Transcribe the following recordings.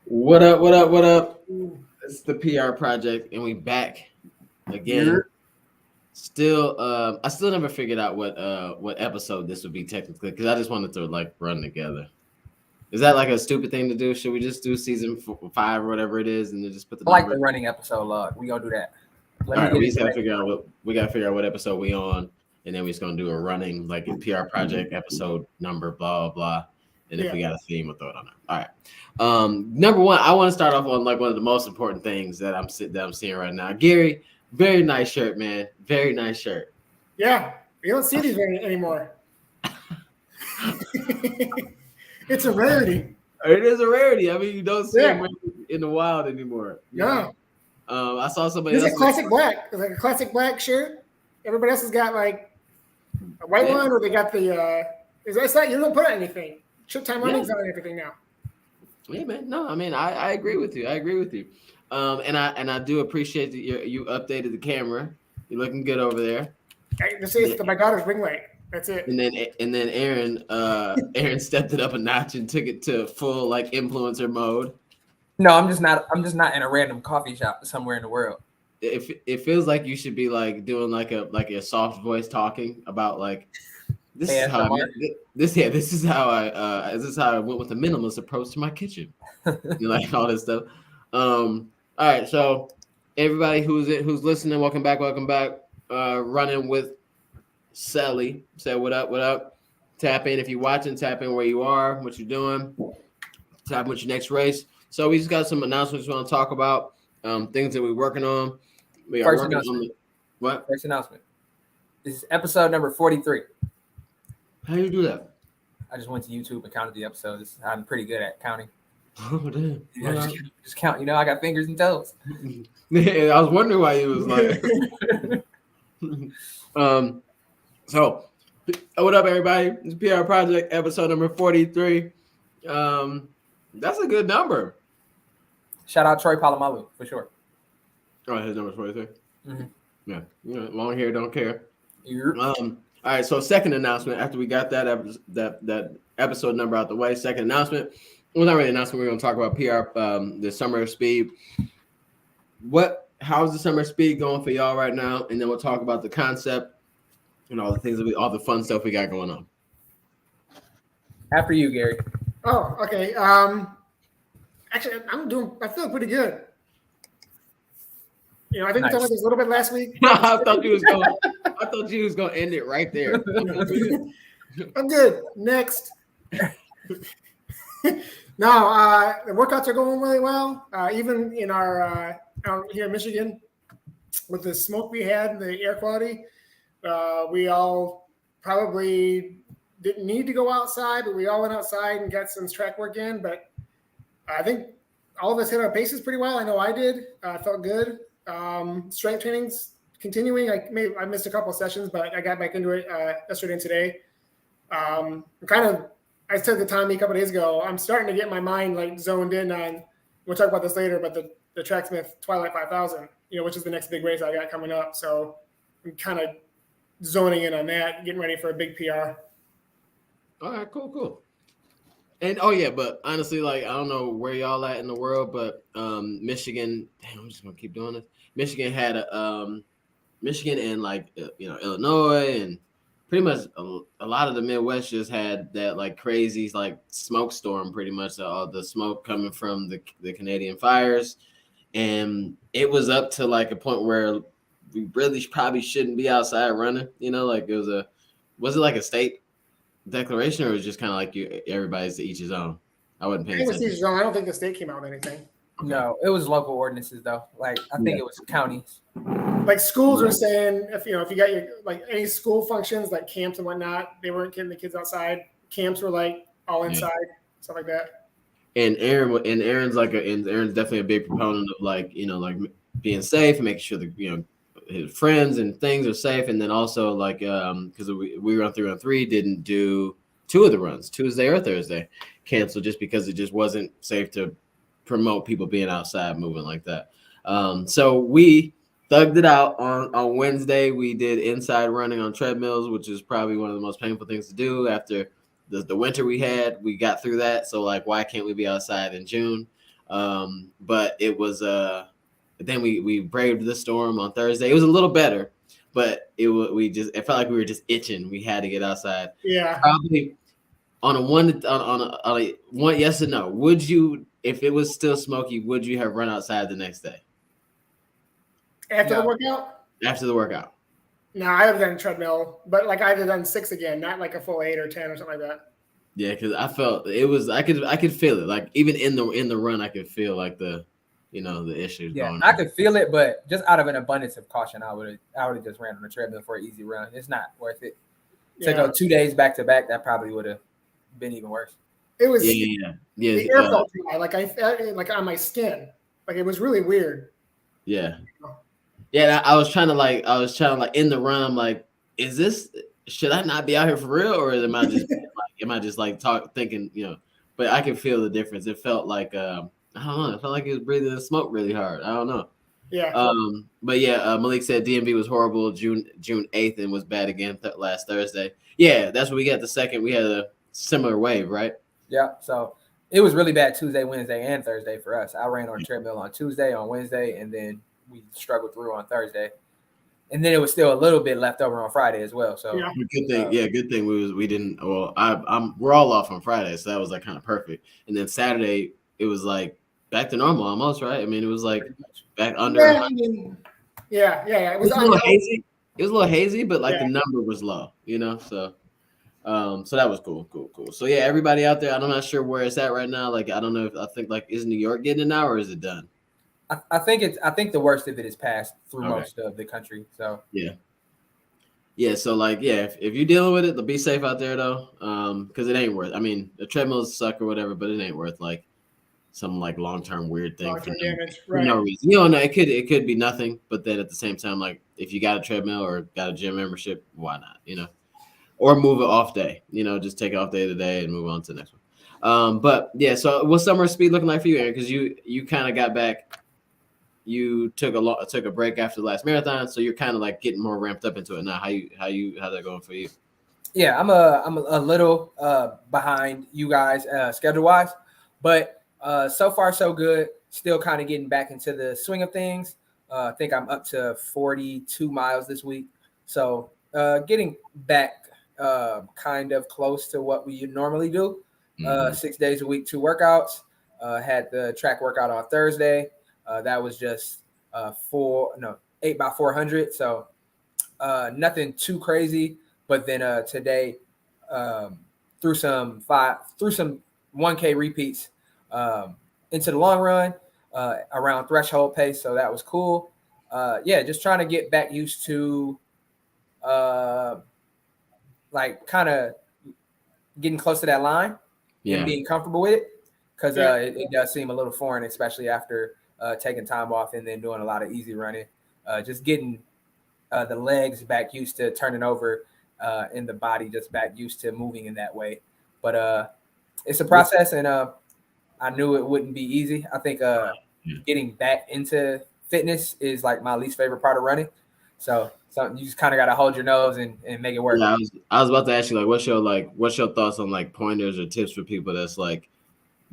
What up? What up? What up? It's the PR project, and we back again. Still, I still never figured out what episode this would be technically because I just wanted to like run together. Is that like a stupid thing to do? Should we just do season 5 or whatever it is, and then just put the I like number? the running episode log. We gonna do that. All right, we just gotta figure out what episode we on, and then we just gonna do a running like a PR project episode number, blah blah blah. And if we got a theme, we'll throw it on there. All right. Number one, I want to start off on like one of the most important things that I'm seeing right now. Gary, very nice shirt, man. Very nice shirt. Yeah, you don't see these anymore. It's a rarity. It is a rarity. I mean, you don't see them in the wild anymore. No. I saw somebody. This is a classic black. It's like a classic black shirt. Everybody else has got like a white one, or they got the. It's not, you don't put anything. Showtime running's on everything now. Yeah, man. No, I mean, I agree with you. And I do appreciate that you updated the camera. You're looking good over there. This is my daughter's ring light. That's it. And then Aaron stepped it up a notch and took it to full like influencer mode. No, I'm just not in a random coffee shop somewhere in the world. It feels like you should be like doing like a soft voice talking about like this is how I went with the minimalist approach to my kitchen. Like all this stuff. All right, so everybody who's listening, welcome back. Running with Sally. Say what up. Tap in if you're watching, tap in where you are, what you're doing, tap in with your next race. So we just got some announcements we want to talk about, things that we're working on. We are working on what? First announcement. This is episode number 43. How do you do that? I just went to YouTube and counted the episodes. I'm pretty good at counting. Oh, damn. Yeah, just count. You know, I got fingers and toes. Yeah, I was wondering why you was like. So, what up, everybody? It's PR Project, episode number 43. That's a good number. Shout out Troy Polamalu for sure. Oh, his number 43. Mm-hmm. Yeah, long hair, don't care. Yep. All right, so second announcement after we got that episode number out the way. Second announcement. Well, not really an announcement. We're going to talk about PR, the Summer of Speed. How's the Summer of Speed going for y'all right now? And then we'll talk about the concept and all the things all the fun stuff we got going on. After you, Gary. Oh, okay. Actually, I feel pretty good. You know, I think we talked about this a little bit last week. I thought you was going to end it right there. I'm good. Next. No, the workouts are going really well. Even in our out here in Michigan, with the smoke we had, the air quality, we all probably didn't need to go outside, but we all went outside and got some track work in. But I think all of us hit our paces pretty well. I know I did. I felt good. Strength training's continuing. I missed a couple of sessions, but I got back into it yesterday and today. I said to Tommy a couple of days ago, I'm starting to get my mind like zoned in on. We'll talk about this later, but the Tracksmith Twilight 5000, which is the next big race I got coming up. So I'm kind of zoning in on that, getting ready for a big PR. All right, cool. And but honestly, like I don't know where y'all at in the world, but Michigan. Damn, I'm just gonna keep doing this. Michigan had Michigan and Illinois and pretty much a lot of the Midwest just had that like crazy like smoke storm. Pretty much all the smoke coming from the Canadian fires, and it was up to like a point where we really probably shouldn't be outside running. Like was it like a state declaration, or was it just kind of like everybody's to each his own? I wasn't paying attention. I don't think the state came out with anything. Okay. No, it was local ordinances though. Like I think it was counties. Like schools are saying if you got your like any school functions like camps and whatnot, they weren't getting the kids outside. Camps were like all inside, stuff like that. And Aaron's definitely a big proponent of like being safe and making sure that his friends and things are safe, and then also like because we run 3-on-3 didn't do 2 of the runs, Tuesday or Thursday, canceled just because it just wasn't safe to promote people being outside moving like that. So we thugged it out on Wednesday. We did inside running on treadmills, which is probably one of the most painful things to do after the winter we had. We got through that, so like, why can't we be outside in June? But it was then we braved the storm on Thursday. It was a little better, but it felt like we were just itching. We had to get outside. Yeah. Probably on a one yes or no. Would you, if it was still smoky, would you have run outside the next day After the No. workout? after the workout? No, I have done treadmill, but like I'd have done 6 again, not like a full 8 or 10 or something like that. Yeah, because I felt it was. I could feel it. Like even in the run, I could feel like the issues Yeah, going I on. could feel it, but just out of an abundance of caution, I would have just ran on the treadmill for an easy run. It's not worth it. To Yeah. go 2 days back to back, that probably would have been even worse. It was Yeah. the air felt dry, like I felt it, like on my skin. Like it was really weird. Yeah. I was trying to like in the run. I'm like, should I not be out here for real, or am I just thinking, But I can feel the difference. It felt like I don't know. It felt like he was breathing the smoke really hard. I don't know. Yeah. But yeah, Malik said DMV was horrible June 8th and was bad again last Thursday. Yeah, that's what we got. We had a similar wave, right? Yeah, so it was really bad Tuesday, Wednesday, and Thursday for us. I ran on a treadmill on Tuesday, on Wednesday, and then we struggled through on Thursday. And then it was still a little bit left over on Friday as well. So Yeah. Good thing we didn't. Well, we're all off on Friday, so that was like kind of perfect. And then Saturday it was like back to normal almost, right? I mean, it was like back under. Yeah, I mean, yeah. It It was was a little hazy. It was a little hazy, but like Yeah. the number was low, So, so that was cool. So yeah, everybody out there, I'm not sure where it's at right now. Like, I don't know I think like, is New York getting it now or is it done? I think the worst of it is passed through Okay. most of the country. So Yeah. So like, yeah, if you're dealing with it, be safe out there though. Because it ain't worth. I mean, the treadmills suck or whatever, but it ain't worth like some like long-term weird thing long-term for damage. for Right. no reason. You don't know. It could be nothing, but then at the same time, like if you got a treadmill or got a gym membership, why not? Or move it off day. Just take off day to day and move on to the next one. But yeah. So what's summer speed looking like for you, Aaron? Because you kind of got back. You took a break after the last marathon, so you're kind of like getting more ramped up into it now. How's that going for you? yeah, I'm a little behind you guys schedule wise, but so far so good. Still kind of getting back into the swing of things. I think I'm up to 42 miles this week, so getting back kind of close to what we normally do. 6 days a week, 2 workouts. Had the track workout on Thursday. That was just 8x400. So nothing too crazy. But then today, through some 1K repeats into the long run around threshold pace. So that was cool. Just trying to get back used to like kind of getting close to that line and being comfortable with it. Because it does seem a little foreign, especially after taking time off and then doing a lot of easy running. Just getting the legs back used to turning over and the body just back used to moving in that way. But it's a process, and I knew it wouldn't be easy. I think getting back into fitness is like my least favorite part of running. So you just kind of got to hold your nose and make it work. Yeah, I was about to ask you what's your thoughts on like pointers or tips for people that's like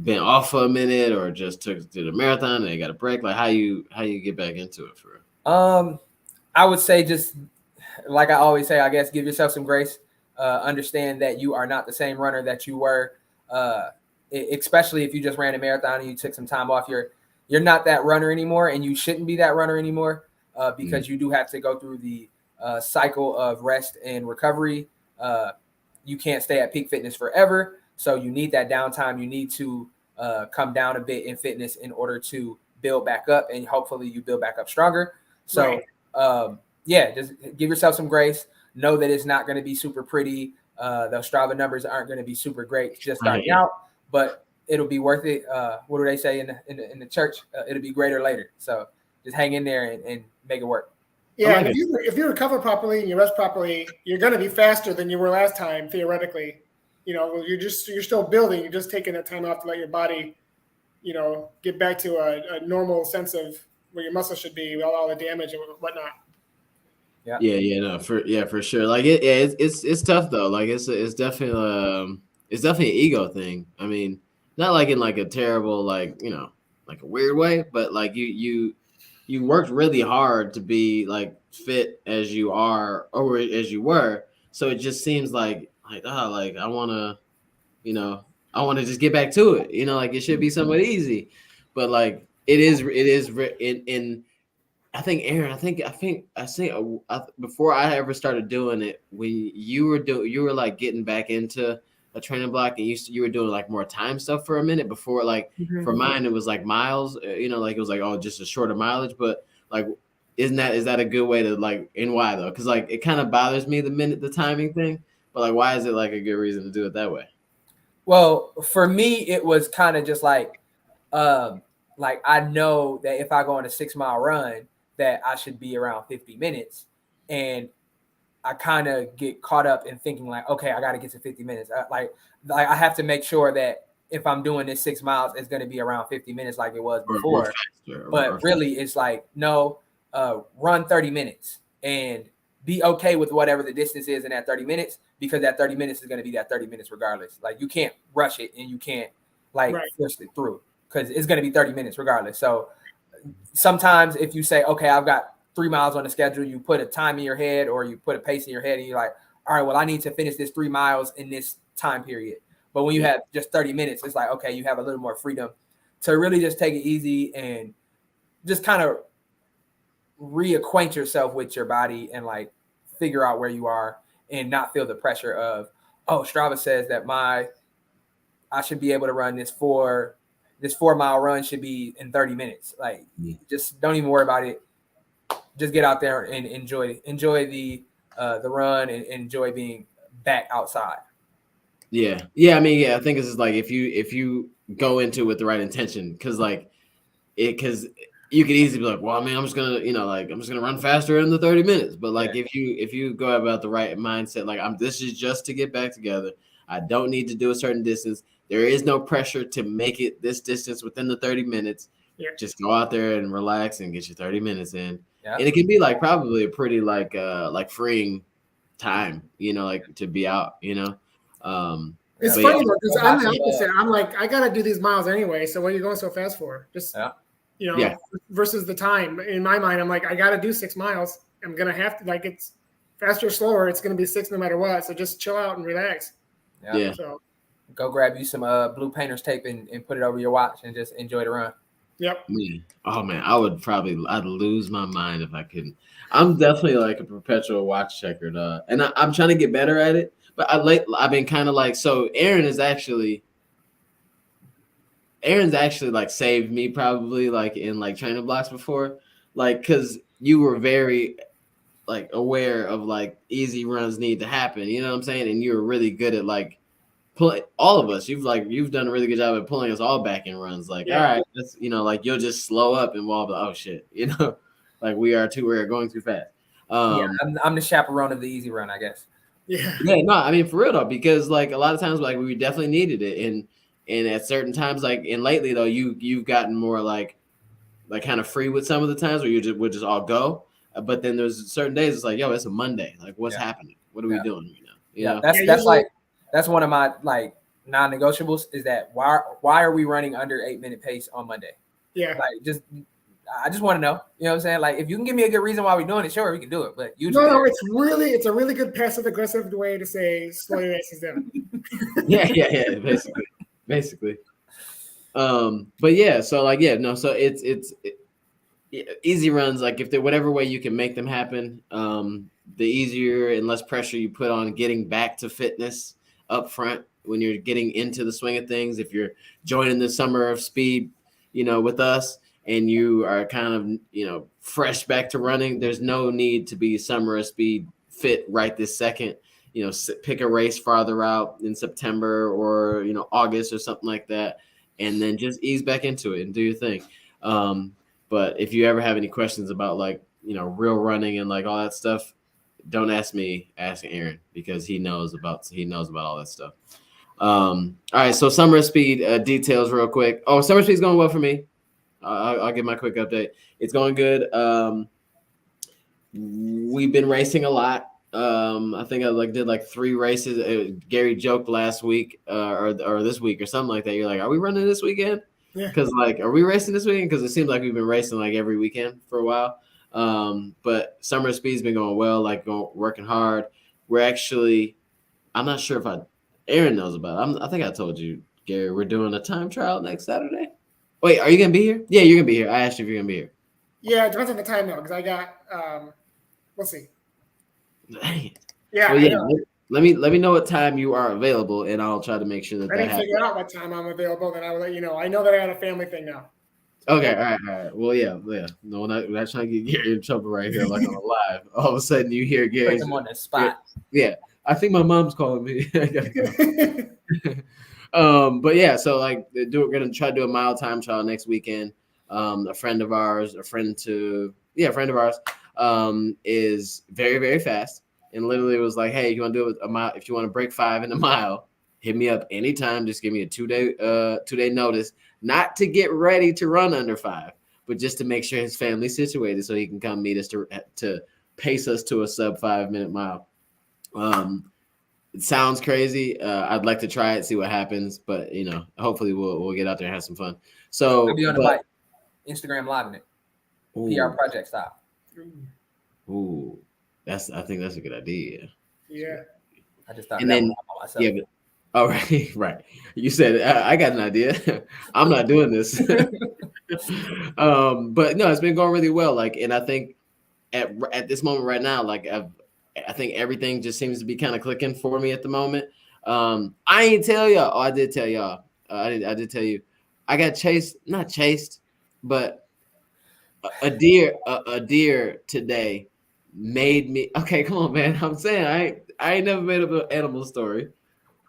been off for a minute or just did a marathon and they got a break? Like how you get back into it for real? I would say just like I always say, I guess give yourself some grace. Understand that you are not the same runner that you were, especially if you just ran a marathon and you took some time off. You're not that runner anymore, and you shouldn't be that runner anymore because you do have to go through the cycle of rest and recovery. You can't stay at peak fitness forever. So you need that downtime. You need to come down a bit in fitness in order to build back up, and hopefully you build back up stronger. So, just give yourself some grace. Know that it's not going to be super pretty. The Strava numbers aren't going to be super great just starting out, but it'll be worth it. What do they say in the church? It'll be greater later. So just hang in there and make it work. Yeah, and if you recover properly and you rest properly, you're going to be faster than you were last time, theoretically. You're still building. You're just taking that time off to let your body, get back to a normal sense of where your muscle should be, with all the damage and whatnot. For sure. Like it's tough though. Like it's definitely it's definitely an ego thing. I mean, not like in like a terrible, like, you know, like a weird way, but like you worked really hard to be like fit as you are or as you were. So it just seems like oh, like I want to, you know, I want to just get back to it. You know, like it should be somewhat easy, but like in I think Aaron, I think before I ever started doing it, when you were like getting back into a training block, and you were doing like more time stuff for a minute before, like for mine it was like miles, you know, like it was like oh just a shorter mileage, but like is that a good way to like, and why though? Because like it kind of bothers me the timing thing, but like why is it like a good reason to do it that way? Well, for me, it was kind of just like I know that if I go on a 6 mile run, that I should be around 50 minutes. And I kind of get caught up in thinking like, okay, I got to get to 50 minutes. Like I have to make sure that if I'm doing this 6 miles, it's going to be around 50 minutes like it was before. But really it's like, no, run 30 minutes and be okay with whatever the distance is in that 30 minutes, because that 30 minutes is going to be that 30 minutes regardless. Like you can't rush it and you can't like push it through, because it's going to be 30 minutes regardless. So sometimes if you say, okay, I've got 3 miles on the schedule, you put a time in your head or you put a pace in your head and you're like, all right, well, I need to finish this 3 miles in this time period. But when you have just 30 minutes, it's like, okay, you have a little more freedom to really just take it easy and just kind of reacquaint yourself with your body and like figure out where you are and not feel the pressure of, oh, Strava says that I should be able to run this 4 mile run should be in 30 minutes. Like just don't even worry about it. Just get out there and enjoy the run and enjoy being back outside. Yeah. I mean, I think this is like if you go into it with the right intention, because you could easily be like, well, I mean, I'm just gonna, you know, like I'm just gonna run faster in the 30 minutes. But like if you go about the right mindset, like this is just to get back together. I don't need to do a certain distance. There is no pressure to make it this distance within the 30 minutes. Yeah. Just go out there and relax and get your 30 minutes in. Yeah. And it can be like probably a pretty like freeing time, you know, like to be out, you know. It's funny because I'm the opposite. I'm like, I gotta do these miles anyway. So what are you going so fast for? Just you know, versus the time. In my mind, I'm like, I gotta do 6 miles. I'm gonna have to, like, it's faster or slower, it's gonna be 6 no matter what. So just chill out and relax. Yeah. So go grab you some blue painter's tape and put it over your watch and just enjoy the run. Yep. Oh man, I'd lose my mind if I couldn't. I'm definitely like a perpetual watch checker, dog. And I'm trying to get better at it. But I've been kind of like, so Aaron's actually like saved me probably like in like training blocks before, like because you were very like aware of like easy runs need to happen, you know what I'm saying, and you were really good at like pulling all of us. You've done a really good job at pulling us all back in runs. Like all right, that's, you know, like you'll just slow up and we'll be like, oh shit, you know, like we're going too fast. I'm the chaperone of the easy run, I guess. Yeah, no, I mean for real though, because like a lot of times like we definitely needed it, and at certain times like, and lately though you've gotten more like kind of free with some of the times where we'll just all go, but then there's certain days it's like, yo, it's a Monday, like what's happening, what are we doing right now, you know? That's one of my like non-negotiables is that why are we running under 8-minute pace on Monday? I just want to know, you know what I'm saying? Like, if you can give me a good reason why we're doing it, sure, we can do it. But it's a really good passive aggressive way to say slow your asses down. yeah, basically. But yeah, so like, so it's easy runs. Like if whatever way you can make them happen, the easier and less pressure you put on getting back to fitness up front when you're getting into the swing of things. If you're joining the Summer of Speed, you know, with us, and you are kind of, you know, fresh back to running, there's no need to be Summer of Speed fit right this second. You know, pick a race farther out in September or, you know, August or something like that, and then just ease back into it and do your thing. But if you ever have any questions about like, you know, real running and like all that stuff, don't ask me, ask Aaron, because he knows about all that stuff. All right, so Summer of Speed details real quick. Oh, Summer of Speed's going well for me. I'll give my quick update. It's going good. We've been racing a lot. I think I did 3 races. Gary joked last week or this week or something like that. You're like, are we running this weekend? Yeah. Because are we racing this weekend? Because it seems like we've been racing every weekend for a while. But Summer Speed's been going well, working hard. We're actually, I'm not sure if Aaron knows about it. I think I told you, Gary, we're doing a time trial next Saturday. Wait, are you gonna be here? Yeah, you're gonna be here. I asked you if you're gonna be here. Yeah, it depends on the time though, because I got we'll see. Dang. Yeah, Well, I yeah. know. Let me know what time you are available, and I'll try to make sure that I didn't happens. figure out what time I'm available, then I will let you know. I know that I had a family thing now. Okay, all right. Well, yeah. No, we're not trying to get Gary in trouble right here, on a live. All of a sudden, you hear Gary. Put them on the spot. Yeah, I think my mom's calling me. I gotta go. But yeah, so we're gonna try to do a mile time trial next weekend. A friend of ours, is very, very fast, and literally was like, "Hey, you want to do a mile? If you want to break 5 in a mile, hit me up anytime. Just give me a 2-day notice, not to get ready to run under 5, but just to make sure his family's situated so he can come meet us to pace us to a sub 5-minute mile." It sounds crazy. I'd like to try it, see what happens, but hopefully we'll get out there and have some fun. So I'll be on the bike, Instagram living it, PR project style. Ooh, I think that's a good idea. Yeah. I just thought And that then, one out myself. yeah, but all right, right. You said I got an idea. I'm not doing this. But no, it's been going really well. And I think at this moment right now, I think everything just seems to be kind of clicking for me at the moment. I ain't tell y'all. Oh, I did tell y'all. I did tell you. I got not chased, but a deer today made me. Okay, come on, man. I'm saying I ain't never made up an animal story,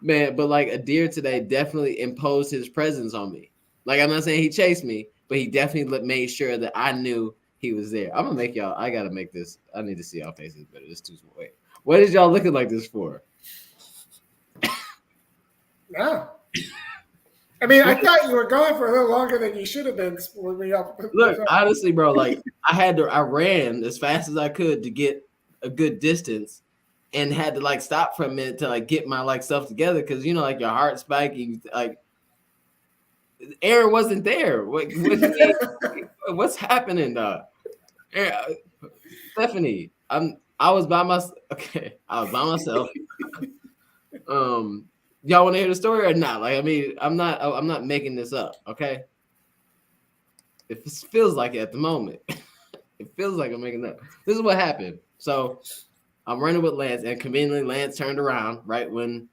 man. But a deer today definitely imposed his presence on me. I'm not saying he chased me, but he definitely made sure that I knew he was there. I'm gonna make y'all. I gotta make this. I need to see y'all faces better. This too small. Wait, what is y'all looking like this for? No. I mean, I thought you were going for a little longer than you should have been. Look, honestly, bro, I ran as fast as I could to get a good distance, and had to stop for a minute to get my stuff together because your heart spiking. Aaron wasn't there. What's happening, dog? Stephanie, I was by myself. Okay, I was by myself. Y'all want to hear the story or not? I'm not making this up. Okay, it feels like it at the moment. It feels like I'm making up. This is what happened. So I'm running with Lance, and conveniently Lance turned around right when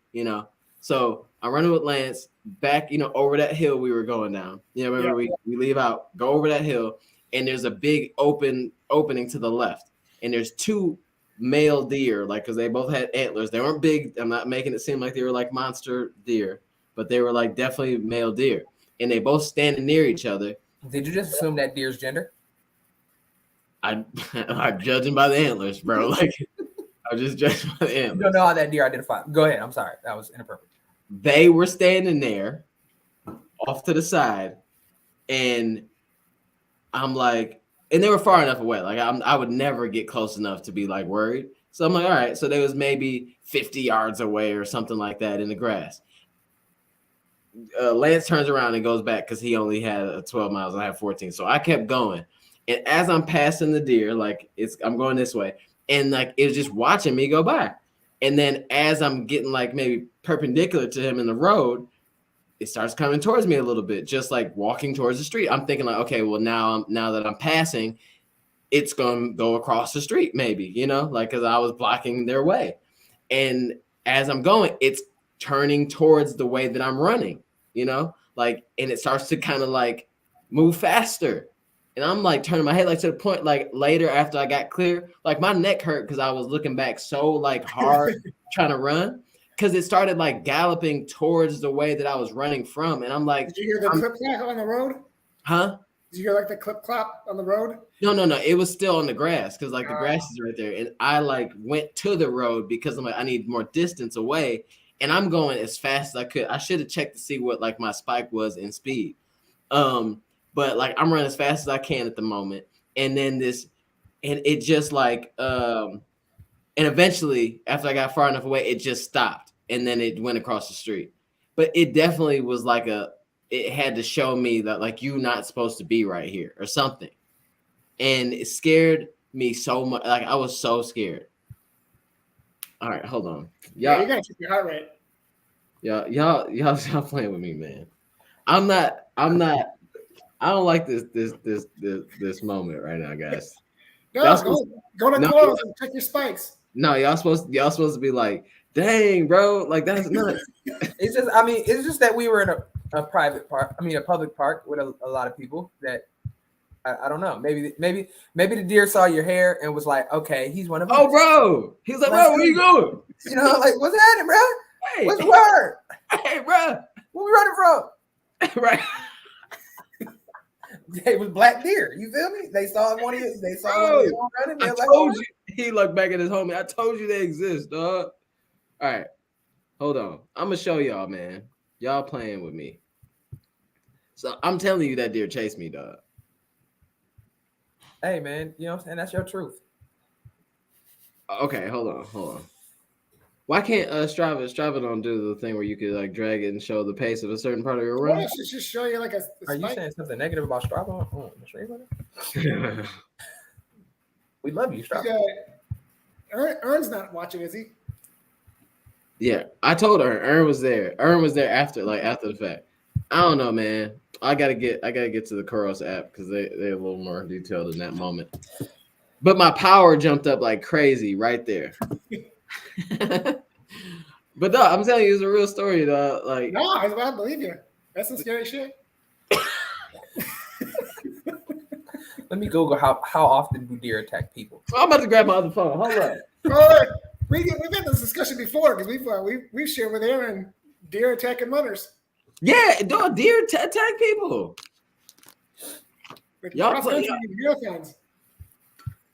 So I'm running with Lance back, over that hill we were going down. Remember we leave out, go over that hill, and there's a big opening to the left, and there's 2 male deer, because they both had antlers. They weren't big. I'm not making it seem like they were monster deer, but they were definitely male deer, and they both standing near each other. Did you just assume that deer's gender? I'm judging by the antlers, bro. I'm just judging by the antlers. You don't know how that deer identified. Go ahead. I'm sorry. That was inappropriate. They were standing there off to the side, and I'm and they were far enough away. I would never get close enough to be worried. So I'm all right. So they was maybe 50 yards away or something like that in the grass. Lance turns around and goes back because he only had 12 miles and I had 14. So I kept going. And as I'm passing the deer, I'm going this way, and it was just watching me go by. And then as I'm getting maybe perpendicular to him in the road, it starts coming towards me a little bit, just walking towards the street. I'm thinking okay, well now that I'm passing, it's going to go across the street maybe, because I was blocking their way. And as I'm going, it's turning towards the way that I'm running, and it starts to kind of move faster. And I'm turning my head to the point later after I got clear, my neck hurt because I was looking back so hard trying to run, because it started galloping towards the way that I was running from. And I'm did you hear the clip clap on the road? Huh? Did you hear the clip clap on the road? No. It was still on the grass because the grass is right there. And I went to the road because I'm I need more distance away. And I'm going as fast as I could. I should have checked to see what my spike was in speed. But I'm running as fast as I can at the moment. And then it just And eventually, after I got far enough away, it just stopped, and then it went across the street. But it definitely was like it had to show me that like you're not supposed to be right here or something. And it scared me so much. Like I was so scared. All right, hold on. Yeah, you gotta check your heart rate. Y'all playing with me, man. I'm not. I don't like this moment right now, guys. No, go to No. Close and check your spikes. No, y'all supposed to be like, dang, bro, like that's nuts. It's just that we were in a private park. I mean, a public park with a lot of people that I don't know. Maybe the deer saw your hair and was like, okay, he's one of us. Oh, bro, he's like, bro, where you going? You know, like what's happening, bro? Hey, What's the word? hey, bro, Where we running from? right? It was black deer. You feel me? They saw one of you. They saw Bro, one of you running. I They're like, told you. He looked back at his homie. I told you they exist, dog. All right, hold on. I'm gonna show y'all, man. Y'all playing with me. So I'm telling you that deer chased me, dog. hey, man, you know what I'm saying? That's your truth. Okay, hold on. Why can't Strava don't do the thing where you could like drag it and show the pace of a certain part of your Well, run? it should just show you like a Are you spike. saying something negative about Strava on the stream? We love you, Strava. Ern's not watching, is he? Yeah, I told her. Ern was there. Ern was there after the fact. I don't know, man. I gotta get to the Kuros app because they're a little more detailed in that moment. But my power jumped up like crazy right there. But no, I'm telling you, it's a real story, though. Like, No, I believe you. That's some scary shit. Let me Google how often do deer attack people. so I'm about to grab my other phone. Hold up. Oh, we've had this discussion before because we've shared with Aaron deer attacking runners. Yeah, dog, deer attack people. Like Y'all cross-country play- marathons.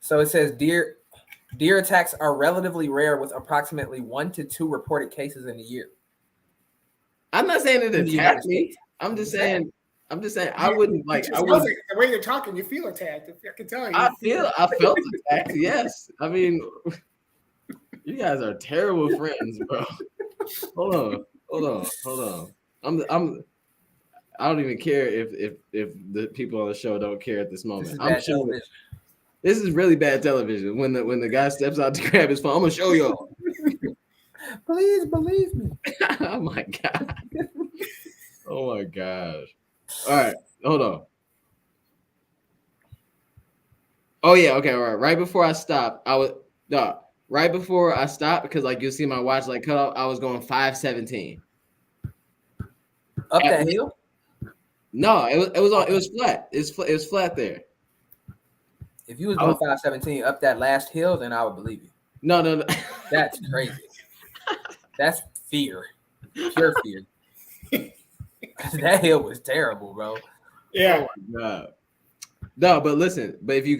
So it says deer attacks are relatively rare, with approximately 1 to 2 reported cases in a year. I'm not saying it In the attacked United me. States. I'm just saying I wouldn't like. It I just would. sounds like the way you're talking, you feel attacked. I can tell you. I felt attacked. Yes. I mean, you guys are terrible friends, bro. Hold on. I don't even care if the people on the show don't care at this moment. I'm sure this is really bad television. When the guy steps out to grab his phone, I'm gonna show y'all. Please believe me. Oh my god. Oh my gosh. All right, hold on. Oh yeah, okay, all right. Right before I stopped, right before I stopped, because like you'll see my watch like cut off, I was going 5:17. Up that hill? No, it was flat. It was flat there. If you was going 5:17 up that last hill, then I would believe you. No. That's crazy. That's fear. Pure fear. That hill was terrible, bro. Yeah. Oh my god. No, but listen, but if you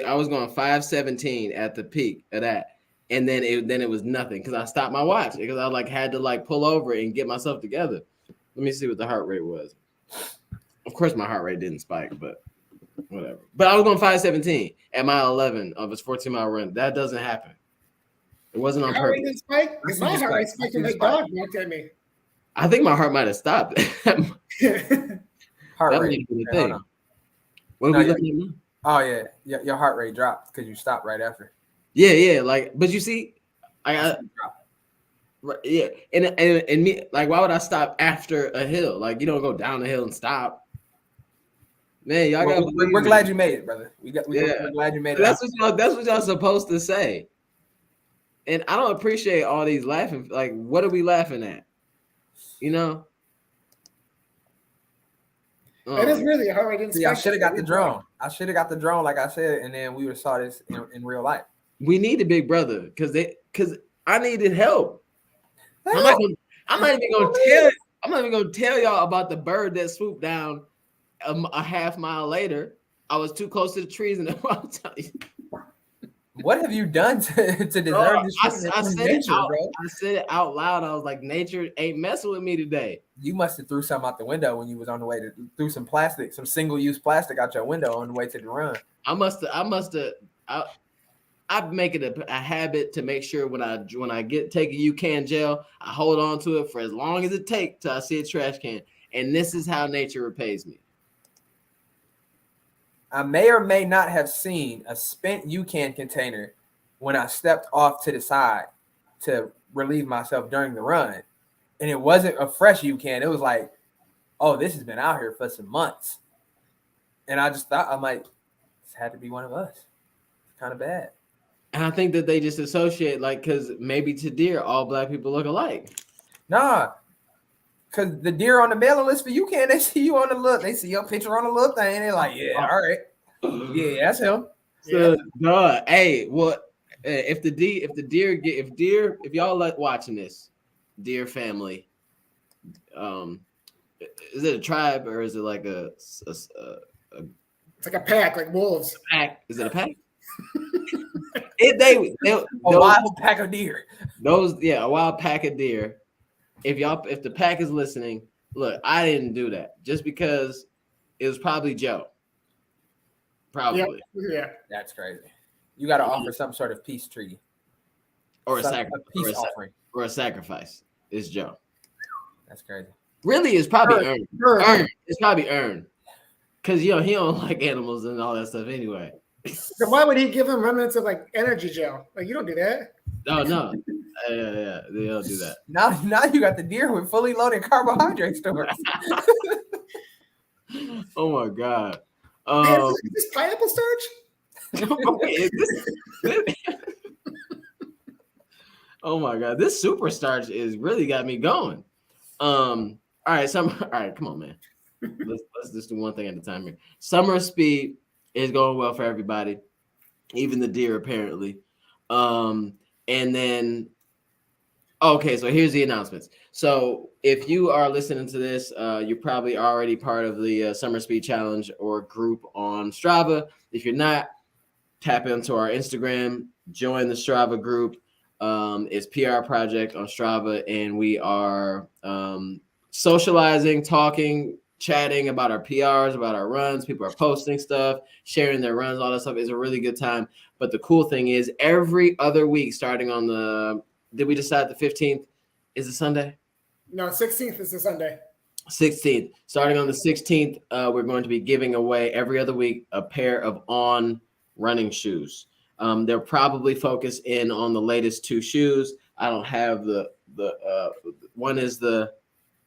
I was going 5:17 at the peak of that, and then it was nothing because I stopped my watch because I like had to like pull over and get myself together. Let me see what the heart rate was. Of course, my heart rate didn't spike, but whatever. But I was going 5:17 at mile 11 of his 14-mile run. That doesn't happen. It wasn't on Heart rate purpose. didn't spike? Because my heart rate spiked when the dog looked at me. I think my heart might have stopped. Heart That might rate. have been the Yeah, thing. hold on. What are No, we yeah. looking at now? Oh yeah, your heart rate dropped because you stopped right after. Yeah, like, but you see, yeah, and me, like, why would I stop after a hill? Like, you don't go down the hill and stop. Man, y'all got. We're glad you made it, brother. We're glad you made it. That's what y'all supposed to say. And I don't appreciate all these laughing. Like, what are we laughing at? You know. It is really a heart rate didn't See, spike. I should have got the drone. I should have got the drone, like I said, and then we would have saw this in real life. We need a big brother because I needed help. I'm not even gonna tell y'all about the bird that swooped down a half mile later. I was too close to the trees, and I'll tell you. What have you done to deserve this? I said it out loud. I was like, nature ain't messing with me today. You must have threw something out the window when you was on the way threw some single-use plastic out your window on the way to the run. I must have. I make it a habit to make sure when I take a UCAN gel, I hold on to it for as long as it takes till I see a trash can. And this is how nature repays me. I may or may not have seen a spent UCAN container when I stepped off to the side to relieve myself during the run. And it wasn't a fresh UCAN. It was like, oh, this has been out here for some months. And I just thought, I'm like, this had to be one of us. It's kind of bad. And I think that they just associate, like, because maybe to deer, all black people look alike. Nah, because the deer on the mailing list for UCAN, they see you on the look. They see your picture on the little thing. They're like, yeah, all right. Yeah, that's him. So, hey, well, if y'all like watching this, deer family, is it a tribe or is it like it's like a pack, like wolves? Pack? Is it a pack? A wild pack of deer. A wild pack of deer. If the pack is listening, look, I didn't do that just because it was probably Joe. Probably. Yeah. That's crazy. You got to offer some sort of peace treaty. Or a offering. Or a sacrifice. It's Joe. That's crazy. Really, it's probably earned. Earned. It's probably earned. Because, he don't like animals and all that stuff anyway. So why would he give him remnants of like energy gel? Like, you don't do that. Oh, no. Yeah, they don't do that. Now you got the deer with fully loaded carbohydrate stores. Oh my God. Is this pineapple starch? Oh my God. This super starch is really got me going. All right, come on, man. Let's just do one thing at a time here. Summer Speed is going well for everybody, even the deer apparently. And then, okay, so here's the announcements. So if you are listening to this, you're probably already part of the Summer Speed Challenge or group on Strava. If you're not, tap into our Instagram, join the Strava group. It's PR Project on Strava, and we are socializing, talking, chatting about our PRs, about our runs. People are posting stuff, sharing their runs, all that stuff. Is a really good time. But the cool thing is every other week, starting on did we decide the 15th is a Sunday? No, 16th is a Sunday. 16th. Starting on the 16th, we're going to be giving away every other week a pair of On running shoes. They'll probably focus in on the latest two shoes. I don't have the one is the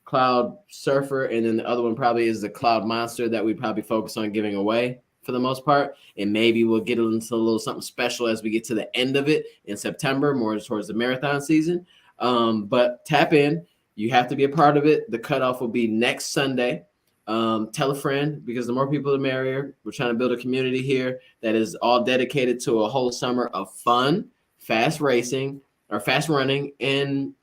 Cloud Surfer, and then the other one probably is the Cloud Monster that we probably focus on giving away for the most part. And maybe we'll get into a little something special as we get to the end of it in September, more towards the marathon season. But tap in. You have to be a part of it. The cutoff will be next Sunday. Tell a friend, because the more people, the merrier. We're trying to build a community here that is all dedicated to a whole summer of fun, fast racing or fast running, and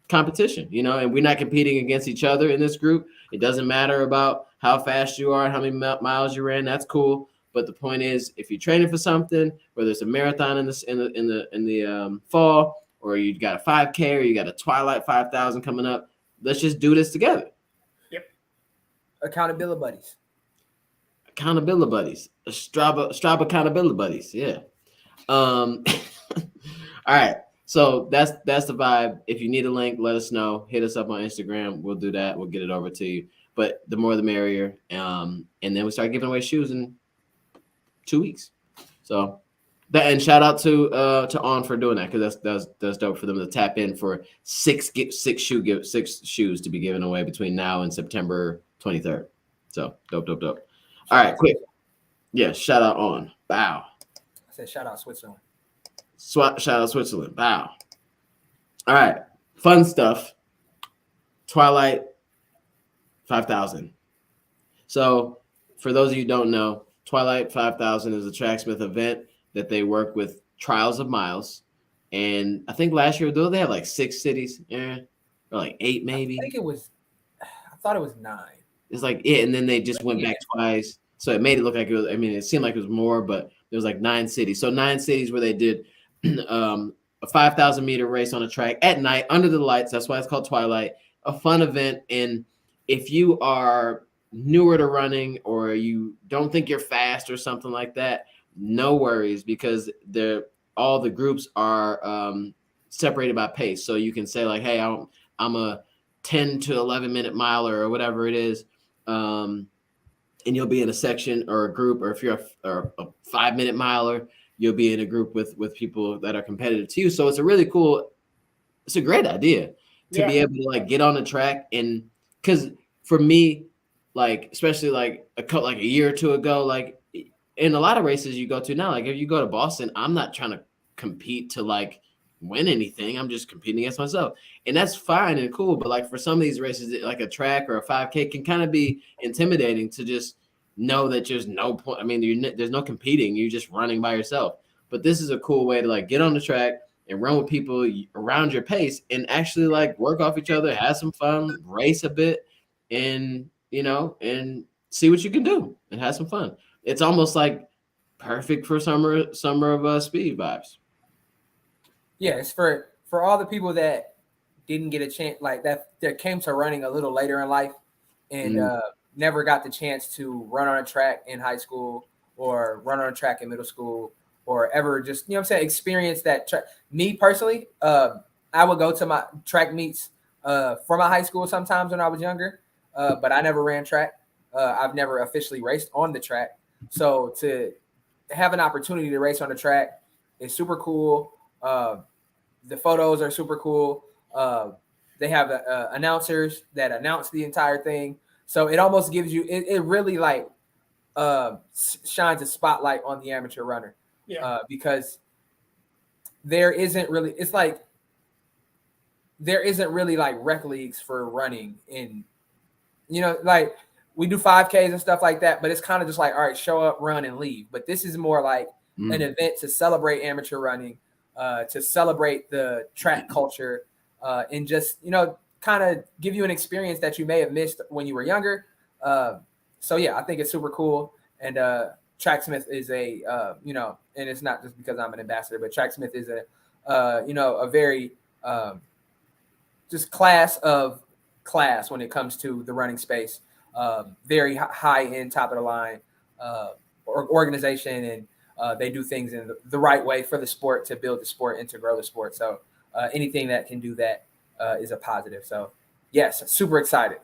competition. And we're not competing against each other in this group. It doesn't matter about how fast you are and how many miles you ran. That's cool. But the point is, if you're training for something, whether it's a marathon in the fall, or you got a 5K, or you got a Twilight 5,000 coming up, let's just do this together. Accountability buddies. Accountability buddies. Strava accountability buddies. Yeah. All right. So that's the vibe. If you need a link, let us know. Hit us up on Instagram. We'll do that. We'll get it over to you. But the more the merrier. And then we start giving away shoes in 2 weeks. So and shout out to On for doing that, because that's dope for them to tap in for six shoes to be given away between now and September 23rd. So dope. All right, quick. Yeah, shout out On. Bow. I said shout out Switzerland. Shout out Switzerland. Bow. All right, fun stuff. Twilight 5,000. So for those of you who don't know, Twilight 5,000 is a Tracksmith event that they work with Trials of Miles. And I think last year, they had like 6 cities, or like 8 maybe. I thought it was 9. It's like it, and then they just went back twice. So it made it look like it was, it seemed like it was more, but there was like 9 cities. So 9 cities where they did a 5,000 meter race on a track at night under the lights. That's why it's called Twilight. A fun event. And if you are newer to running, or you don't think you're fast or something like that, no worries because all the groups are separated by pace. So you can say like, hey, I'm a 10 to 11 minute miler or whatever it is. And you'll be in a section or a group, or if you're a 5 minute miler, you'll be in a group with people that are competitive to you. So it's a great idea to be able to like get on the track. And because for me, like, especially like a year or two ago, like in a lot of races you go to now, like if you go to Boston, I'm not trying to compete to like win anything. I'm just competing against myself. And that's fine and cool. But like for some of these races, like a track or a 5K can kind of be intimidating to just know that there's no point. I mean, there's no competing. You're just running by yourself. But this is a cool way to like get on the track and run with people around your pace and actually like work off each other, have some fun, race a bit, and, and see what you can do and have some fun. It's almost like perfect for summer of speed vibes. Yeah, it's for all the people that didn't get a chance, like that came to running a little later in life and never got the chance to run on a track in high school or run on a track in middle school or ever just, experience that track. Me personally, I would go to my track meets for my high school sometimes when I was younger, but I never ran track. I've never officially raced on the track. So to have an opportunity to race on the track is super cool. The photos are super cool. They have announcers that announce the entire thing. So it almost gives you, it really like shines a spotlight on the amateur runner. Because there isn't really like rec leagues for running in, like we do 5Ks and stuff like that, but it's kind of just like, all right, show up, run and leave. But this is more like an event to celebrate amateur running, to celebrate the track culture, and just, kind of give you an experience that you may have missed when you were younger. So yeah, I think it's super cool. And Tracksmith is a, and it's not just because I'm an ambassador, but Tracksmith is a very just class when it comes to the running space. Very high end, top of the line organization, and they do things in the right way for the sport, to build the sport and to grow the sport. So anything that can do that is a positive. So yes, super excited.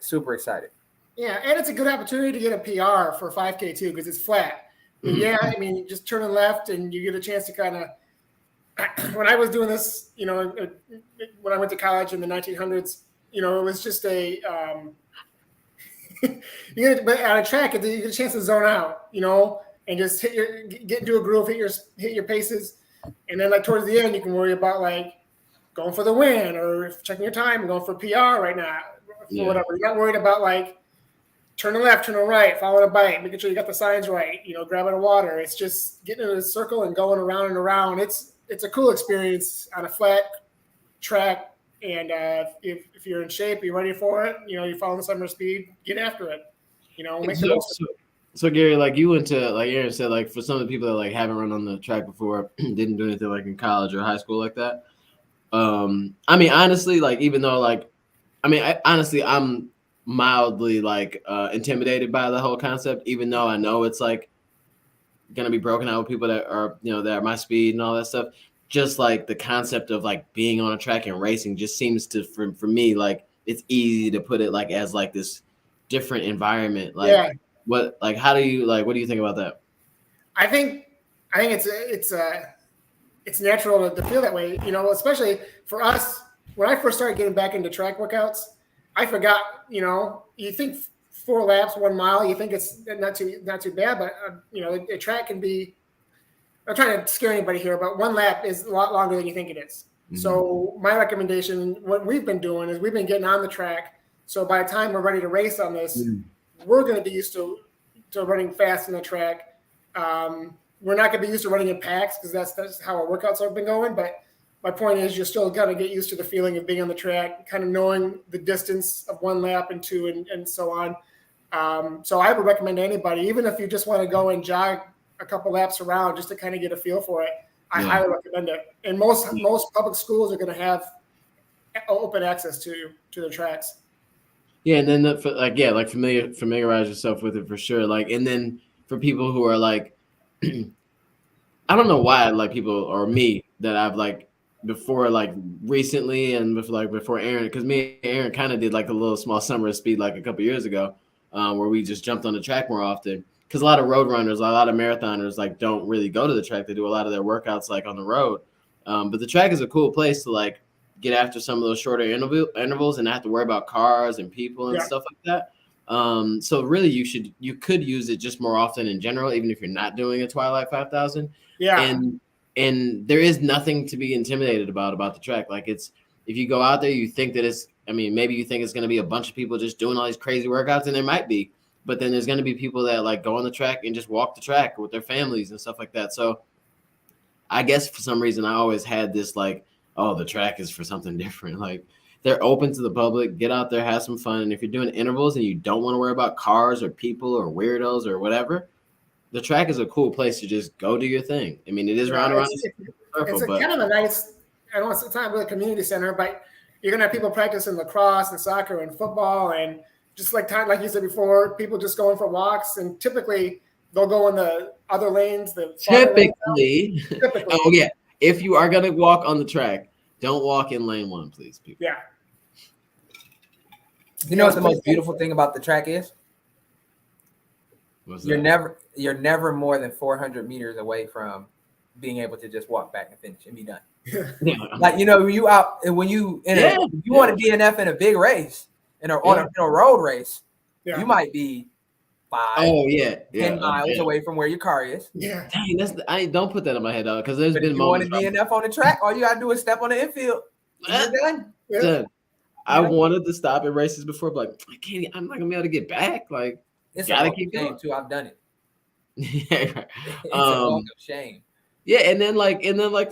Yeah, and it's a good opportunity to get a PR for 5K too, because it's flat. Yeah, I mean, you just turn left and you get a chance to kind of. When I was doing this, when I went to college in the 1900s, it was just a. But on a track, you get a chance to zone out, and just get into a groove, hit your paces, and then like towards the end, you can worry about like going for the win or checking your time and going for PR right now, or whatever. You're not worried about like turning left, turning right, following a bike, making sure you got the signs right, grabbing a water. It's just getting in a circle and going around and around. It's a cool experience on a flat track. And if you're in shape, you're ready for it, you're following the summer speed, get after it, make the most of it. So Gary, like you went to, like Aaron said, like for some of the people that like haven't run on the track before, didn't do anything like in college or high school like that. I mean, honestly, like even though I'm mildly like intimidated by the whole concept, even though I know it's like gonna be broken out with people that are, that are my speed and all that stuff. Just like the concept of like being on a track and racing just seems to, for me, like it's easy to put it like as like this different environment. Like what do you think about that? I think it's natural to feel that way, especially for us. When I first started getting back into track workouts, I forgot, you think 4 laps, 1 mile, you think it's not too bad, but a track can be. I'm trying to scare anybody here, but 1 lap is a lot longer than you think it is. Mm-hmm. So my recommendation, what we've been doing is we've been getting on the track. So by the time we're ready to race on this, we're going to be used to running fast in the track. We're not going to be used to running in packs because that's how our workouts have been going. But my point is you're still going to get used to the feeling of being on the track, kind of knowing the distance of 1 lap and 2 and so on. So I would recommend anybody, even if you just want to go and jog a couple laps around just to kind of get a feel for it, I highly recommend it. And most public schools are going to have open access to the tracks. Yeah, and then familiarize yourself with it for sure. Like, and then for people who are like I don't know why like people or me that I've like before like recently and before Aaron, because me and Aaron kind of did like a little small summer of speed like a couple years ago, where we just jumped on the track more often. Because a lot of road runners, a lot of marathoners like don't really go to the track. They do a lot of their workouts like on the road. But the track is a cool place to like get after some of those shorter intervals and not have to worry about cars and people and stuff like that. So really you could use it just more often in general, even if you're not doing a Twilight 5000. Yeah. And there is nothing to be intimidated about the track. Like it's, if you go out there, you think that it's, I mean, maybe you think it's going to be a bunch of people just doing all these crazy workouts, and there might be, but then there's going to be people that like go on the track and just walk the track with their families and stuff like that. So I guess for some reason I always had this like, oh, the track is for something different. Like they're open to the public, get out there, have some fun. And if you're doing intervals and you don't want to worry about cars or people or weirdos or whatever, the track is a cool place to just go do your thing. I mean, it is round around. It's kind of a nice, I don't know, it's not really a community center, but you're going to have people practicing lacrosse and soccer and football. And just like you said before, people just going for walks. And typically they'll go in the other lanes. Typically. Oh, yeah. If you are going to walk on the track, don't walk in lane 1, please, people. Yeah. You know what the most beautiful thing about the track is? You're never more than 400 meters away from being able to just walk back and finish and be done. Yeah. Like, you know, you out and when you want to DNF in a big race on a road race, you might be 10 miles away from where your car is. Yeah. Dang, I don't put that in my head though, because there's been moments. You want to DNF on the track, all you gotta do is step on the infield. You're done. Done. I wanted to stop in races before, but like, I'm not gonna be able to get back. Like, it's gotta a keep shame going too. I've done it. Yeah. It's a walk of shame. Yeah, and then like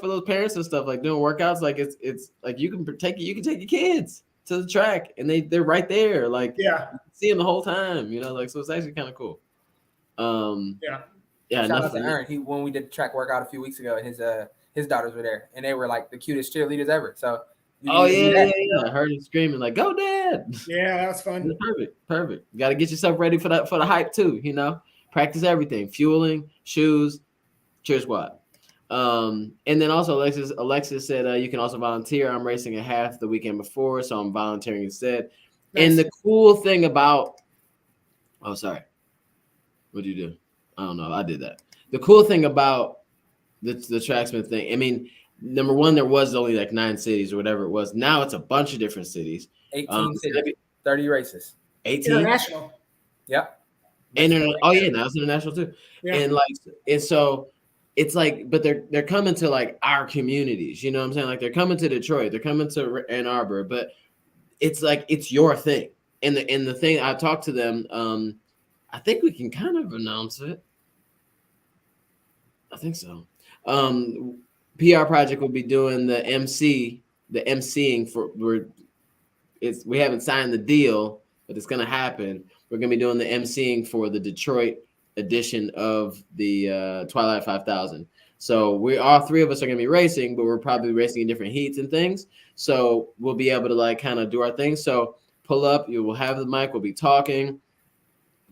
for those parents and stuff, like doing workouts, like it's like you can take your kids to the track and they're right there, like you can see them the whole time, you know, like so it's actually kind of cool. Shout out to Aaron. When we did the track workout a few weeks ago, his daughters were there and they were like the cutest cheerleaders ever. So I heard him screaming like, "Go, Dad!" Yeah, that was fun. Perfect. You got to get yourself ready for the hype too. You know, practice everything: fueling, shoes, cheer squad. And then also Alexis said you can also volunteer. I'm racing a half the weekend before, so I'm volunteering instead. Nice. And the cool thing about what did you do? I don't know. I did that. The cool thing about the Tracksmith thing, I mean, number one, there was only like 9 cities or whatever it was. Now it's a bunch of different cities. 18 cities, 30 races. 18 international. Yep. Now it's international too. Yeah. And so it's like, but they're coming to like our communities, you know what I'm saying? Like they're coming to Detroit, they're coming to Ann Arbor, but it's like it's your thing. And the thing I talked to them, I think we can kind of announce it. I think so. PR Project will be doing the emceeing for we haven't signed the deal, but it's gonna happen. We're gonna be doing the emceeing for the Detroit edition of the Twilight 5000. So we all 3 of us are gonna be racing, but we're probably racing in different heats and things. So we'll be able to like kind of do our thing. So pull up, you will have the mic, we'll be talking,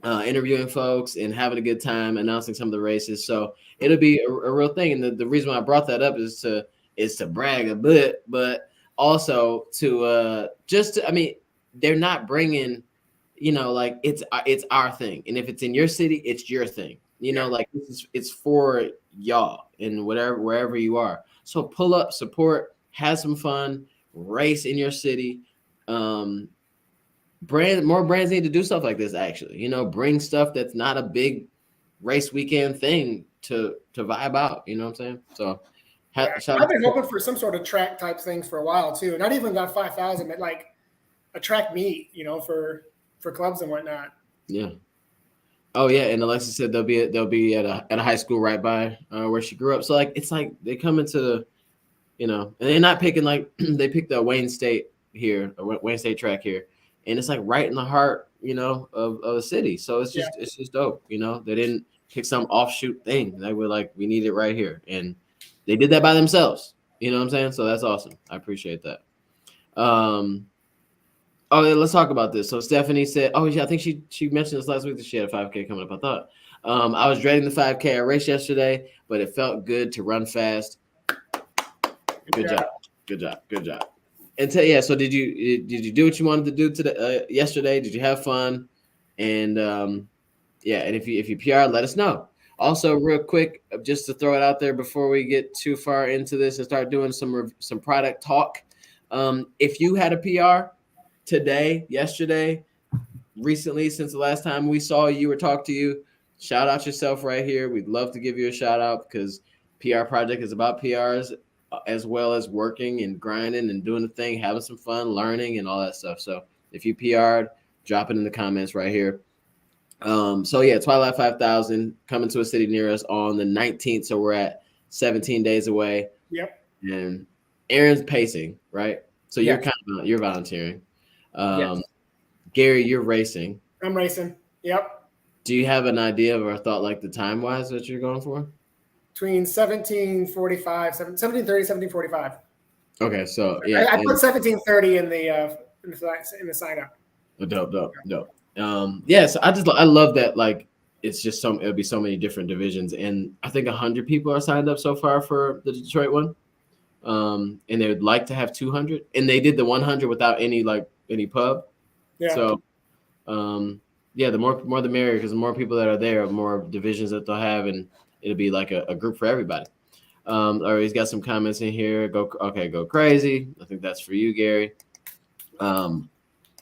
interviewing folks and having a good time, announcing some of the races. So it'll be a real thing. And the reason why I brought that up is to brag a bit, but also to I mean, they're not bringing, you know, like it's our thing. And if it's in your city, it's your thing, you know, like it's for y'all and wherever you are. So pull up, support, have some fun, race in your city. More brands need to do stuff like this, actually, you know, bring stuff that's not a big race weekend thing to vibe out, you know what I'm saying? So I've been hoping for some sort of track type things for a while too. Not even got 5,000, but like a track meet, you know, for clubs and whatnot. Yeah. Oh yeah, and Alexis said they'll be at a high school right by where she grew up. So like it's like they come into the, you know, and they're not picking like they picked the Wayne State here, Wayne State track here, and it's like right in the heart, you know, of the city. So it's just dope, you know. They didn't pick some offshoot thing. They were like, we need it right here, and they did that by themselves. You know what I'm saying? So that's awesome. I appreciate that. Oh, yeah, let's talk about this. So Stephanie said, oh yeah, I think she mentioned this last week that she had a 5K coming up. I thought I was dreading the 5K I raced yesterday, but it felt good to run fast. Good job. Good job. Good job. And yeah, so did you do what you wanted to do today yesterday? Did you have fun? And yeah, and if you PR, let us know. Also, real quick, just to throw it out there before we get too far into this and start doing some product talk. If you had a PR today, yesterday, recently, since the last time we saw you or talked to you, shout out yourself right here. We'd love to give you a shout out because PR Project is about PRs as well as working and grinding and doing the thing, having some fun, learning and all that stuff. So if you PR'd, drop it in the comments right here. So yeah, Twilight 5000 coming to a city near us on the 19th. So we're at 17 days away. Yep. And Aaron's pacing, right? So Yes. you're volunteering. Yes. Gary, you're racing. I'm racing. Yep. Do you have an idea or thought like the time wise that you're going for? Between 17:45, 17:30, 17:45. Okay, so yeah, I put 17:30 in the sign up. dope. Yeah, so I love that. Like, it's just it'll be so many different divisions, and I think 100 people are signed up so far for the Detroit one. And they would like to have 200, and they did the 100 without any pub. Yeah. So, yeah, the more the merrier, because the more people that are there, the more divisions that they'll have, and it'll be like a group for everybody. All right, he's got some comments in here. Go crazy. I think that's for you, Gary.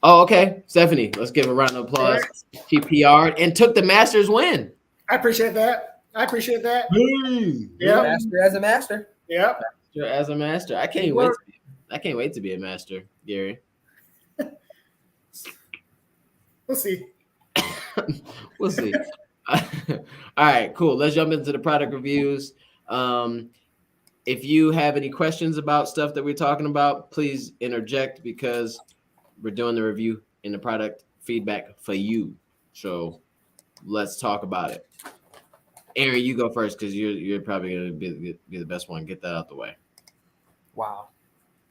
Oh, okay, Stephanie. Let's give a round of applause. She PR'd and took the Masters win. I appreciate that. Yeah. Master as a master. Yep. As a master, I can't wait to be a master, Gary. We'll see. We'll see. All right, cool. Let's jump into the product reviews. If you have any questions about stuff that we're talking about, please interject because we're doing the review and the product feedback for you. So let's talk about it. Aaron, you go first because you're probably going to be the best one. Get that out the way. Wow,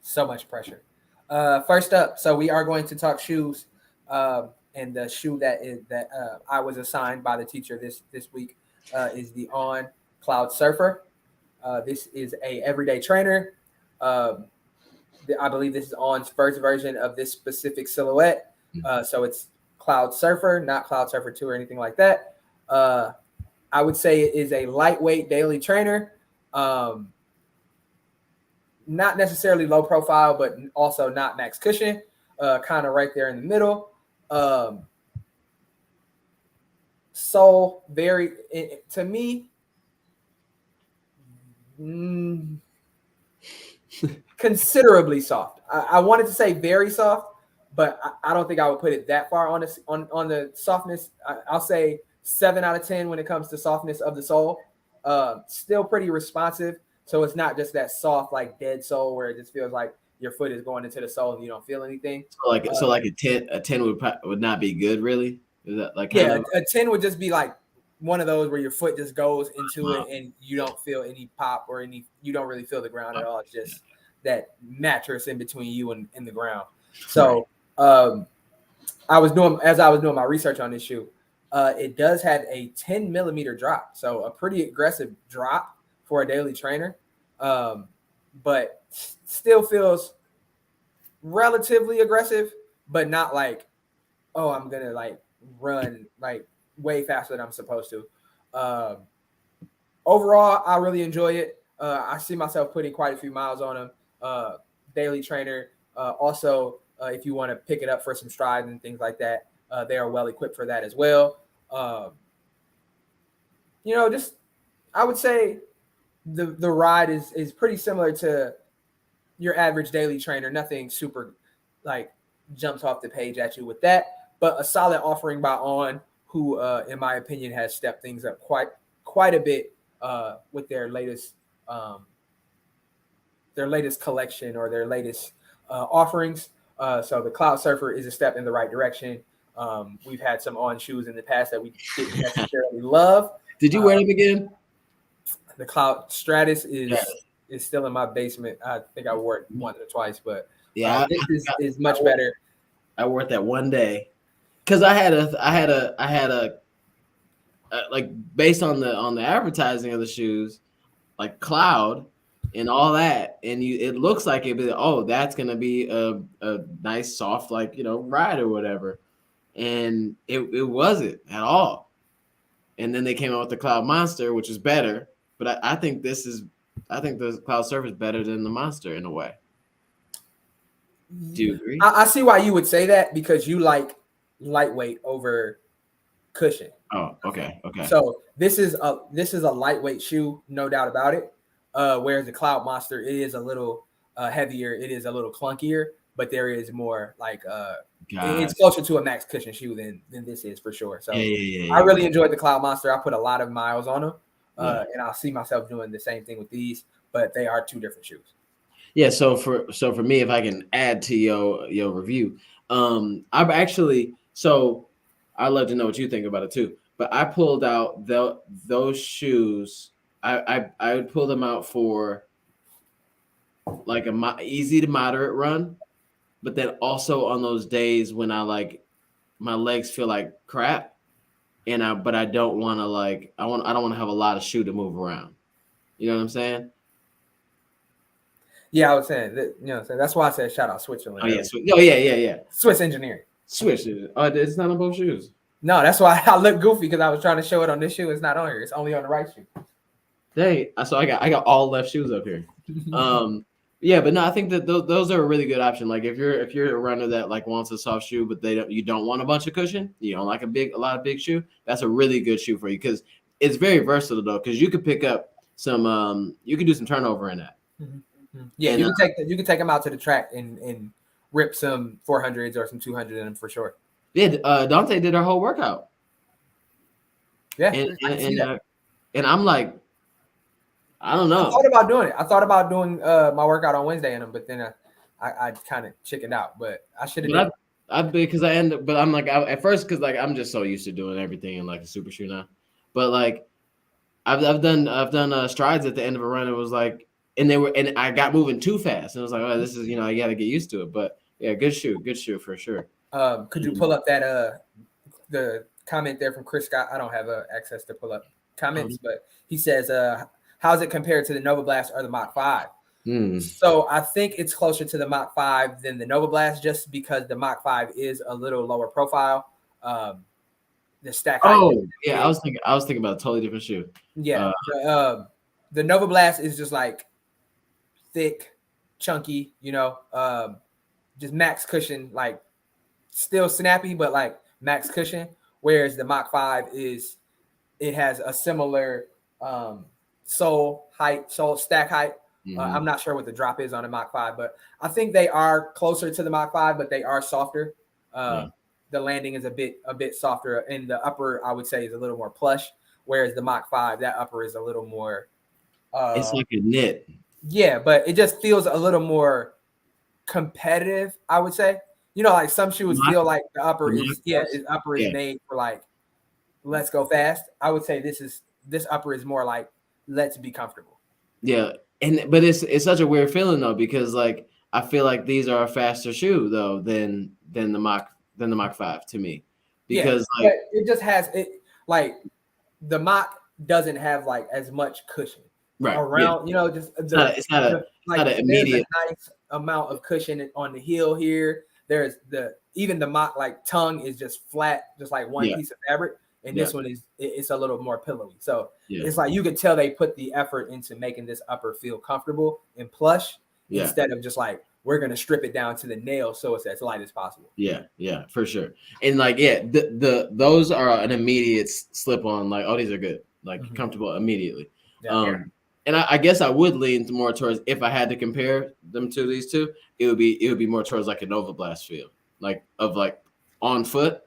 so much pressure. First up, so we are going to talk shoes, and the shoe that I was assigned by the teacher this week is the On Cloud Surfer. This is a everyday trainer. I believe this is On's first version of this specific silhouette. So it's Cloud Surfer, not Cloud Surfer 2 or anything like that. I would say it is a lightweight daily trainer. Not necessarily low profile, but also not max cushion, kind of right there in the middle. Sole, very, to me, considerably soft. I wanted to say very soft, but I don't think I would put it that far on the softness. I'll say 7 out of 10 when it comes to softness of the sole. Still pretty responsive. So it's not just that soft, like dead sole where it just feels like your foot is going into the sole and you don't feel anything. So like a 10 would not be good, really? Is that like a 10 would just be like one of those where your foot just goes into it and you don't feel any pop or you don't really feel the ground at all. It's just that mattress in between you and the ground. So as I was doing my research on this shoe, it does have a 10 millimeter drop. So a pretty aggressive drop for a daily trainer, but still feels relatively aggressive, but not like, oh, I'm going to like run like way faster than I'm supposed to. Overall, I really enjoy it. I see myself putting quite a few miles on them. Daily trainer. Also, if you want to pick it up for some strides and things like that, they are well equipped for that as well. Just I would say the ride is pretty similar to your average daily trainer. Nothing super like jumps off the page at you with that, but a solid offering by On, who in my opinion has stepped things up quite a bit with their latest collection or their latest offerings. So the Cloud Surfer is a step in the right direction. We've had some On shoes in the past that we didn't necessarily love. Did you wear them again? The Cloud Stratus is still in my basement. I think I wore it once or twice, but this is much better. I wore it that one day because I had a like based on the advertising of the shoes, like Cloud and all that, and it looks like that's gonna be a nice soft like ride or whatever, and it wasn't at all. And then they came out with the Cloud Monster, which is better, but I think the Cloud Surf is better than the Monster in a way. Do you agree? I see why you would say that, because you like lightweight over cushion. Oh, okay. So this is a lightweight shoe, no doubt about it. Whereas the Cloud Monster, it is a little heavier, it is a little clunkier, but there is more like it's closer to a max cushion shoe than this is for sure. So I really enjoyed the Cloud Monster. I put a lot of miles on them, and I'll see myself doing the same thing with these, but they are two different shoes. Yeah, so for me, if I can add to your review, I've actually I'd love to know what you think about it too. But I pulled out those shoes. I would pull them out for like easy to moderate run, but then also on those days when I like my legs feel like crap, but I don't want to I don't want to have a lot of shoe to move around. You know what I'm saying? Yeah, I was saying that, so that's why I said shout out Switzerland. Oh yeah. Swiss engineering. Swiss. Oh, it's not on both shoes. No, that's why I look goofy, because I was trying to show it on this shoe. It's not on here. It's only on the right shoe. Dang. So I got all left shoes up here. Yeah, but no, I think that those are a really good option. Like if you're a runner that like wants a soft shoe, but you don't want a bunch of cushion, you don't like a lot of big shoe, that's a really good shoe for you, because it's very versatile though, because you could pick up some you can do some turnover in that. Mm-hmm. Yeah, and you can take them out to the track and rip some 400s or some 200s in them for sure. Yeah, Dante did her whole workout. Yeah, and I'm like, I don't know. I thought about doing it. I thought about doing my workout on Wednesday in them, but then I kind of chickened out. But I should have. Because I end up, but I'm like at first, because like I'm just so used to doing everything in like a super shoe now. But like I've done strides at the end of a run. It was like, and I got moving too fast, and it was like, oh, this is I got to get used to it. But yeah, good shoe for sure. Could you pull up that the comment there from Chris Scott? I don't have access to pull up comments, but he says, how's it compared to the Nova Blast or the Mach 5? So I think it's closer to the Mach 5 than the Nova Blast, just because the Mach 5 is a little lower profile. The stack. Oh yeah, I was thinking about a totally different shoe. Yeah, the Nova Blast is just like thick, chunky, just max cushion, like still snappy, but like max cushion. Whereas the Mach 5 it has a similar sole stack height. I'm not sure what the drop is on the Mach 5, but I think they are closer to the Mach 5, but they are softer. The landing is a bit softer, and the upper, I would say, is a little more plush. Whereas the Mach 5, that upper is a little more. It's like a knit. Yeah, but it just feels a little more competitive, I would say. Like some shoes feel like the upper is made for like, let's go fast. I would say this upper is more like, let's be comfortable. Yeah, but it's such a weird feeling though, because like I feel like these are a faster shoe though than the Mach 5 to me, because like it just has it, like the Mach doesn't have like as much cushion around. It's not an immediate nice amount of cushion on the heel here. There's even the Mach like tongue is just flat, just like one piece of fabric, and this one it's a little more pillowy. So it's like you could tell they put the effort into making this upper feel comfortable and plush instead of just like, we're gonna strip it down to the nail so it's as light as possible. Yeah, for sure. And like, those are an immediate slip on. Like, oh, these are good, like comfortable immediately. And I guess I would lean more towards, if I had to compare them to these two, it would be more towards like a Nova Blast feel, like on foot,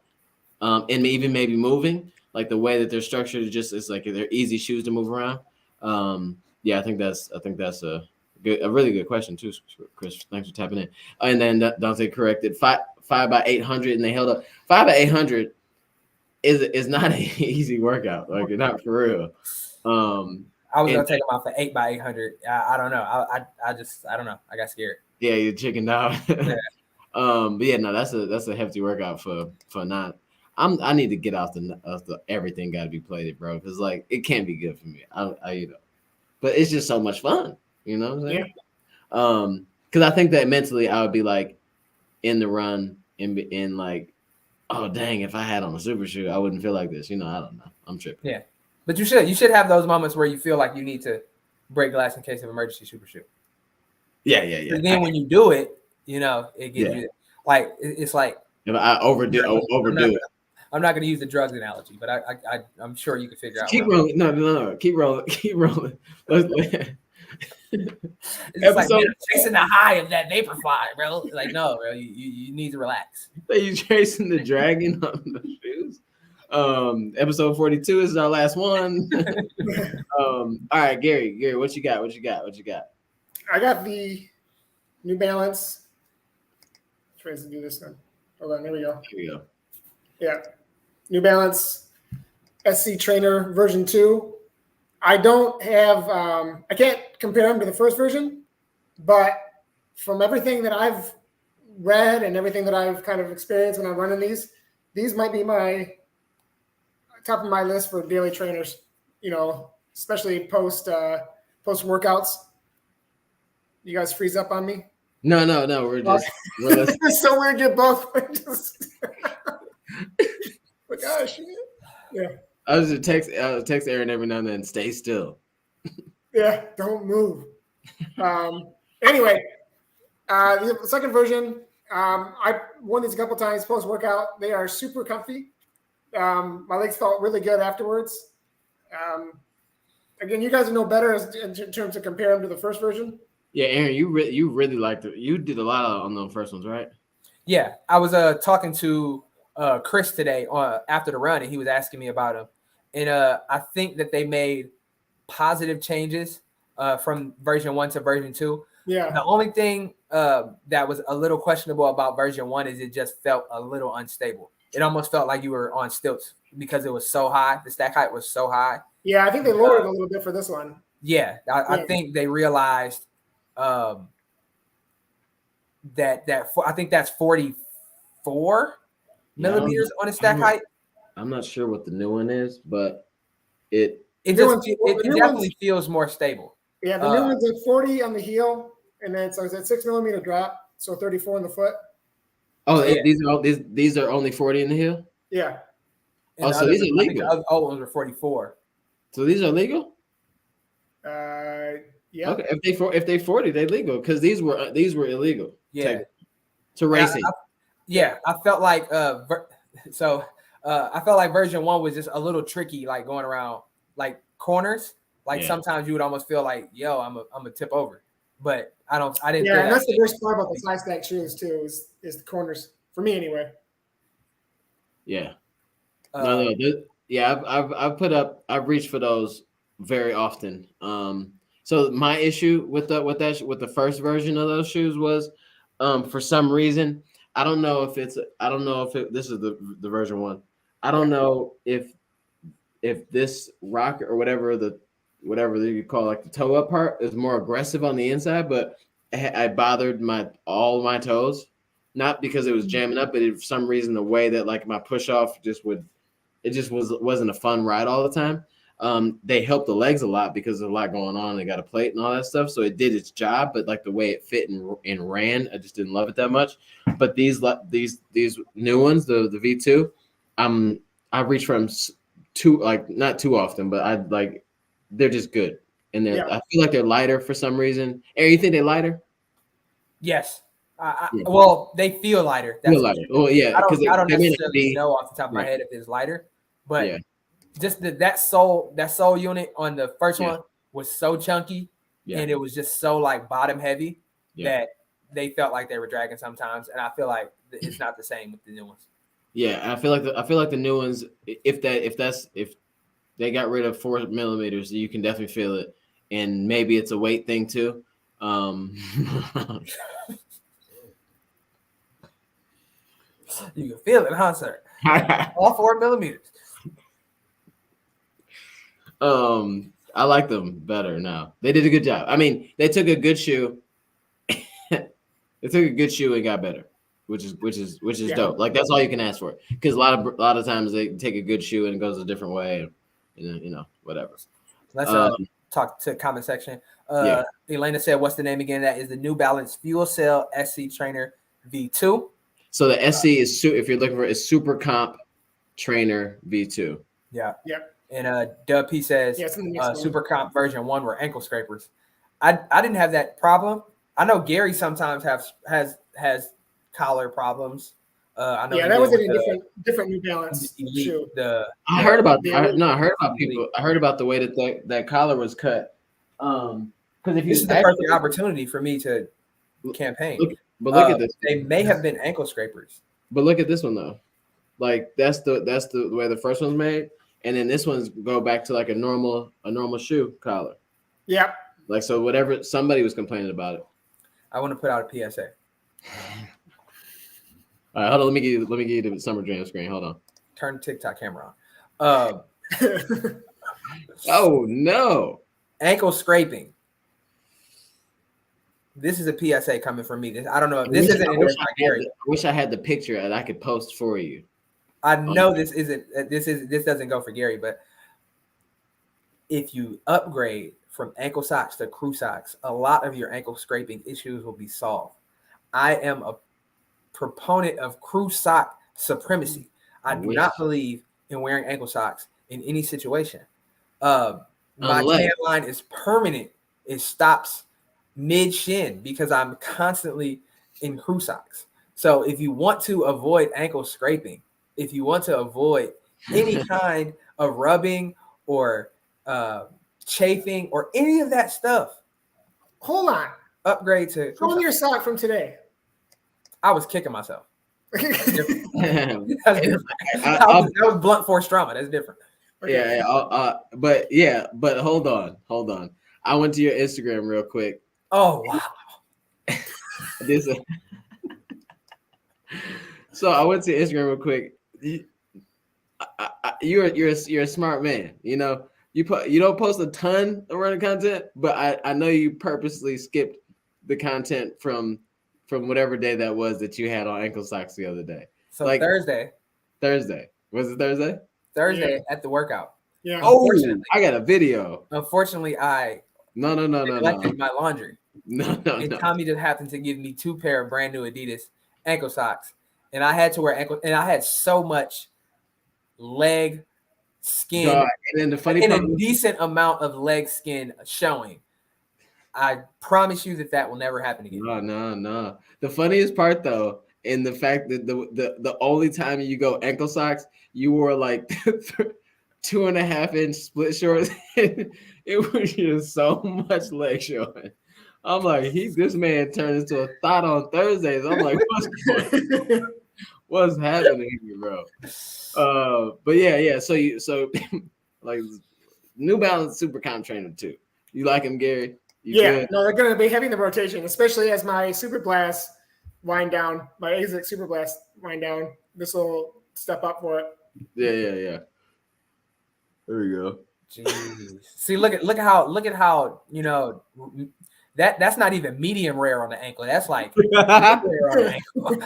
and even maybe moving, like the way that they're structured is like they're easy shoes to move around. I think that's a really good question too, Chris. Thanks for tapping in. And then Dante corrected 5 by 800, and they held up 5 by 800 is not an easy workout. Like, not for real. I was gonna take them out for 8 by 800. I don't know. I don't know. I got scared. Yeah, you chickened out. But yeah, no, that's a hefty workout for not. I need to get out the everything got to be plated, bro. Because like it can't be good for me. But it's just so much fun. You know what I'm saying? Because I think that mentally I would be like in the run in like, oh dang, if I had on a super shoe, I wouldn't feel like this. You know, I don't know. I'm tripping. Yeah, but you should have those moments where you feel like you need to break glass in case of emergency super shoe. Yeah. And then when you do it, you know, it gives you like it's like if I overdo it. I'm not going to use the drugs analogy, but I'm sure you can figure out. Keep rolling. No. Keep rolling. It's like man, chasing the high of that Vaporfly, bro. Like no, bro, you need to relax. Are you chasing the dragon on the shoes? Episode 42 is our last one. All right, Gary, what you got? I got the New Balance. Tries to do this then. Hold on, there we go. Here we go. Yeah. New Balance SC Trainer version 2. I don't have, I can't compare them to the first version, but from everything that I've read and everything that I've kind of experienced when I'm running these might be my top of my list for daily trainers, you know, especially post workouts. You guys freeze up on me? No, we're listening. It's so weird to get both. But gosh, yeah. I was just text Aaron every now and then. Stay still. Yeah, don't move. Anyway, the second version, I worn these a couple times post workout. They are super comfy. My legs felt really good afterwards. Again, you guys know better in terms of comparing them to the first version. Yeah, Aaron, you really liked it. You did a lot on those first ones, right? Yeah, I was talking to Chris today after the run, and he was asking me about them. And I think that they made positive changes from version 1 to version 2. Yeah. The only thing that was a little questionable about version 1 is it just felt a little unstable. It almost felt like you were on stilts because it was so high. The stack height was so high. Yeah, I think they lowered it a little bit for this one. Yeah, I think they realized that I think that's 44 millimeters on the stack height. I'm not sure what the new one is, but it definitely feels more stable. Yeah, the new one's at 40 on the heel, and then so it's a 6 millimeter drop, so 34 in the foot. Oh, yeah. These are only 40 in the heel? Yeah. And so these are legal. The old ones were 44. So these are legal? Yeah. Okay, if they 40, they're legal because these were illegal. Yeah. To racing. I felt like I felt like version 1 was just a little tricky, like going around like corners. Like sometimes you would almost feel like, yo, I'm a tip over. But I didn't. Yeah, and that's the worst part about the side stack shoes too, is the corners for me anyway. Yeah. I've reached for those very often. So my issue with the first version of those shoes was, for some reason, I don't know if this is the version 1. I don't know if this rocker or whatever you call like the toe up part is more aggressive on the inside, but I bothered all my toes, not because it was jamming up, but for some reason the way that like my push off wasn't a fun ride all the time. They helped the legs a lot because there's a lot going on. They got a plate and all that stuff, so it did its job. But like the way it fit and ran, I just didn't love it that much. But these new ones, the V2, I reach for them not too often, but they're just good, and I feel like they're lighter for some reason. Aaron, you think they're lighter? Yes. Well, they feel lighter. Feel lighter. Well, yeah, I don't necessarily know off the top of my head if it's lighter, but just that sole unit on the first one was so chunky, and it was just so like bottom heavy that they felt like they were dragging sometimes, and I feel like it's not the same with the new ones. Yeah, I feel like the new ones, if they got rid of 4 millimeters, you can definitely feel it, and maybe it's a weight thing too. You can feel it, huh, sir? All 4 millimeters. I like them better now. They did a good job. I mean, they took a good shoe. They took a good shoe and got better which is Yeah. dope. Like that's all you can ask for. Because a lot of times they take a good shoe and it goes a different way, and whatever. Let's talk to comment section. Yeah. Elena said, "What's the name again?" That is the New Balance Fuel Cell SC Trainer V2. So the SC is if you're looking for is Super Comp Trainer V2. Yeah. Yep. And Dub P says, Yeah, it's in the next one. Super Comp version 1 were ankle scrapers. I didn't have that problem. I know Gary sometimes has collar problems. I know. Yeah, that was in a different New Balance shoe. I heard about people. I heard about the way that collar was cut. Because if this is the perfect opportunity for me to campaign. Look at this. They may have been ankle scrapers. But look at this one though. Like that's the way the first one's made, and then this one's go back to like a normal shoe collar. Yep. Like so, whatever somebody was complaining about it. I want to put out a PSA. All right, hold on. Let me give you the Summer Jam screen. Hold on. Turn the TikTok camera on. Oh no! Ankle scraping. This is a PSA coming from me. I don't know if this isn't endorsed by Gary. I wish I had the picture and I could post for you. I know this doesn't go for Gary, but if you upgrade from ankle socks to crew socks, a lot of your ankle scraping issues will be solved. I am a proponent of crew sock supremacy. I do not believe in wearing ankle socks in any situation. My tan line is permanent. It stops mid shin because I'm constantly in crew socks. So if you want to avoid ankle scraping, if you want to avoid any kind of rubbing or chafing or any of that stuff, hold on. Upgrade to show me your sock from today. I was kicking myself. That was blunt force trauma. That's different. Okay. Yeah, but hold on. I went to your Instagram real quick. Oh wow. So I went to Instagram real quick. You're a smart man. You know, you don't post a ton of running content, but I know you purposely skipped the content from whatever day that was that you had on ankle socks the other day. So like Thursday. Was it Thursday? Thursday at the workout. Yeah. Oh, I got a video. Unfortunately, No. neglected my laundry. No. Tommy just happened to give me 2 pair of brand new Adidas ankle socks, and I had to wear ankle, and I had so much leg skin, God, and then the funny part, a decent amount of leg skin showing. I promise you that will never happen again. No. The funniest part though, in the fact that the only time you go ankle socks, you wore like 2.5 inch split shorts. It was just so much leg showing. I'm like, this man turned into a thought on Thursdays. I'm like, what's happening here, bro? But yeah. So like New Balance Super Comp Trainer 2. You like him, Gary? Good? No, they're gonna be having the rotation, especially as my Super Blast wind down, my ASIC Super Blast wind down. This will step up for it. Yeah. There we go. Jeez. See, look at how that's not even medium rare on the ankle. That's like rare on the ankle.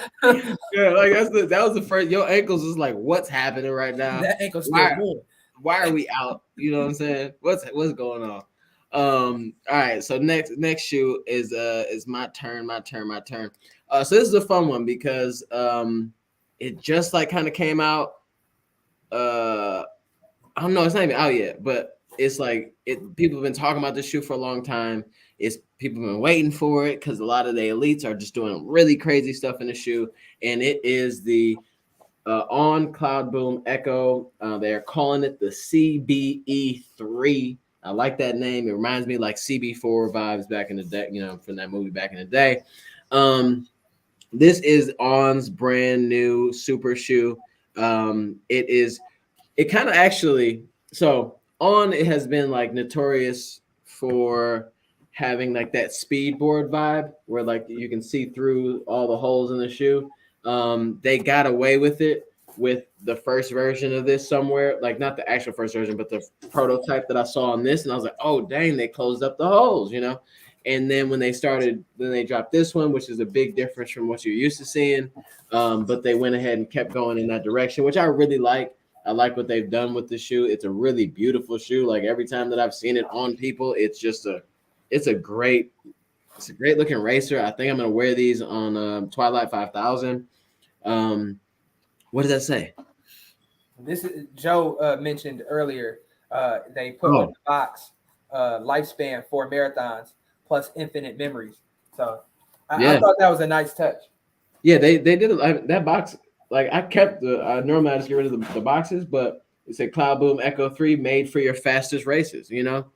Yeah, like that was the first. Your ankles is like, what's happening right now? That ankle's still good. Why are we out? You know what I'm saying? What's going on? All right. So next shoe is my turn. So this is a fun one because it just like kind of came out. I don't know, it's not even out yet, but it's like people have been talking about this shoe for a long time. People have been waiting for it because a lot of the elites are just doing really crazy stuff in the shoe, and it is the On Cloudboom Echo. They're calling it the CBE3. I like that name. It reminds me like CB4 vibes back in the day, from that movie back in the day. This is On's brand new super shoe. It kind of actually, so On, it has been like notorious for having like that speedboard vibe where like you can see through all the holes in the shoe. They got away with it with the first version of this somewhere, like not the actual first version, but the prototype that I saw on this. And I was like, oh, dang, they closed up the holes, And then when they dropped this one, which is a big difference from what you're used to seeing. But they went ahead and kept going in that direction, which I really like. I like what they've done with the shoe. It's a really beautiful shoe. Like every time that I've seen it on people, it's a great looking racer. I think I'm gonna wear these on Twilight 5000. What does that say? This is Joe mentioned earlier. They put on the box lifespan for marathons plus infinite memories. So I thought that was a nice touch. Yeah, they did it. That box. Like I kept normally I just get rid of the boxes, but it said Cloud Boom Echo 3 made for your fastest races. You know,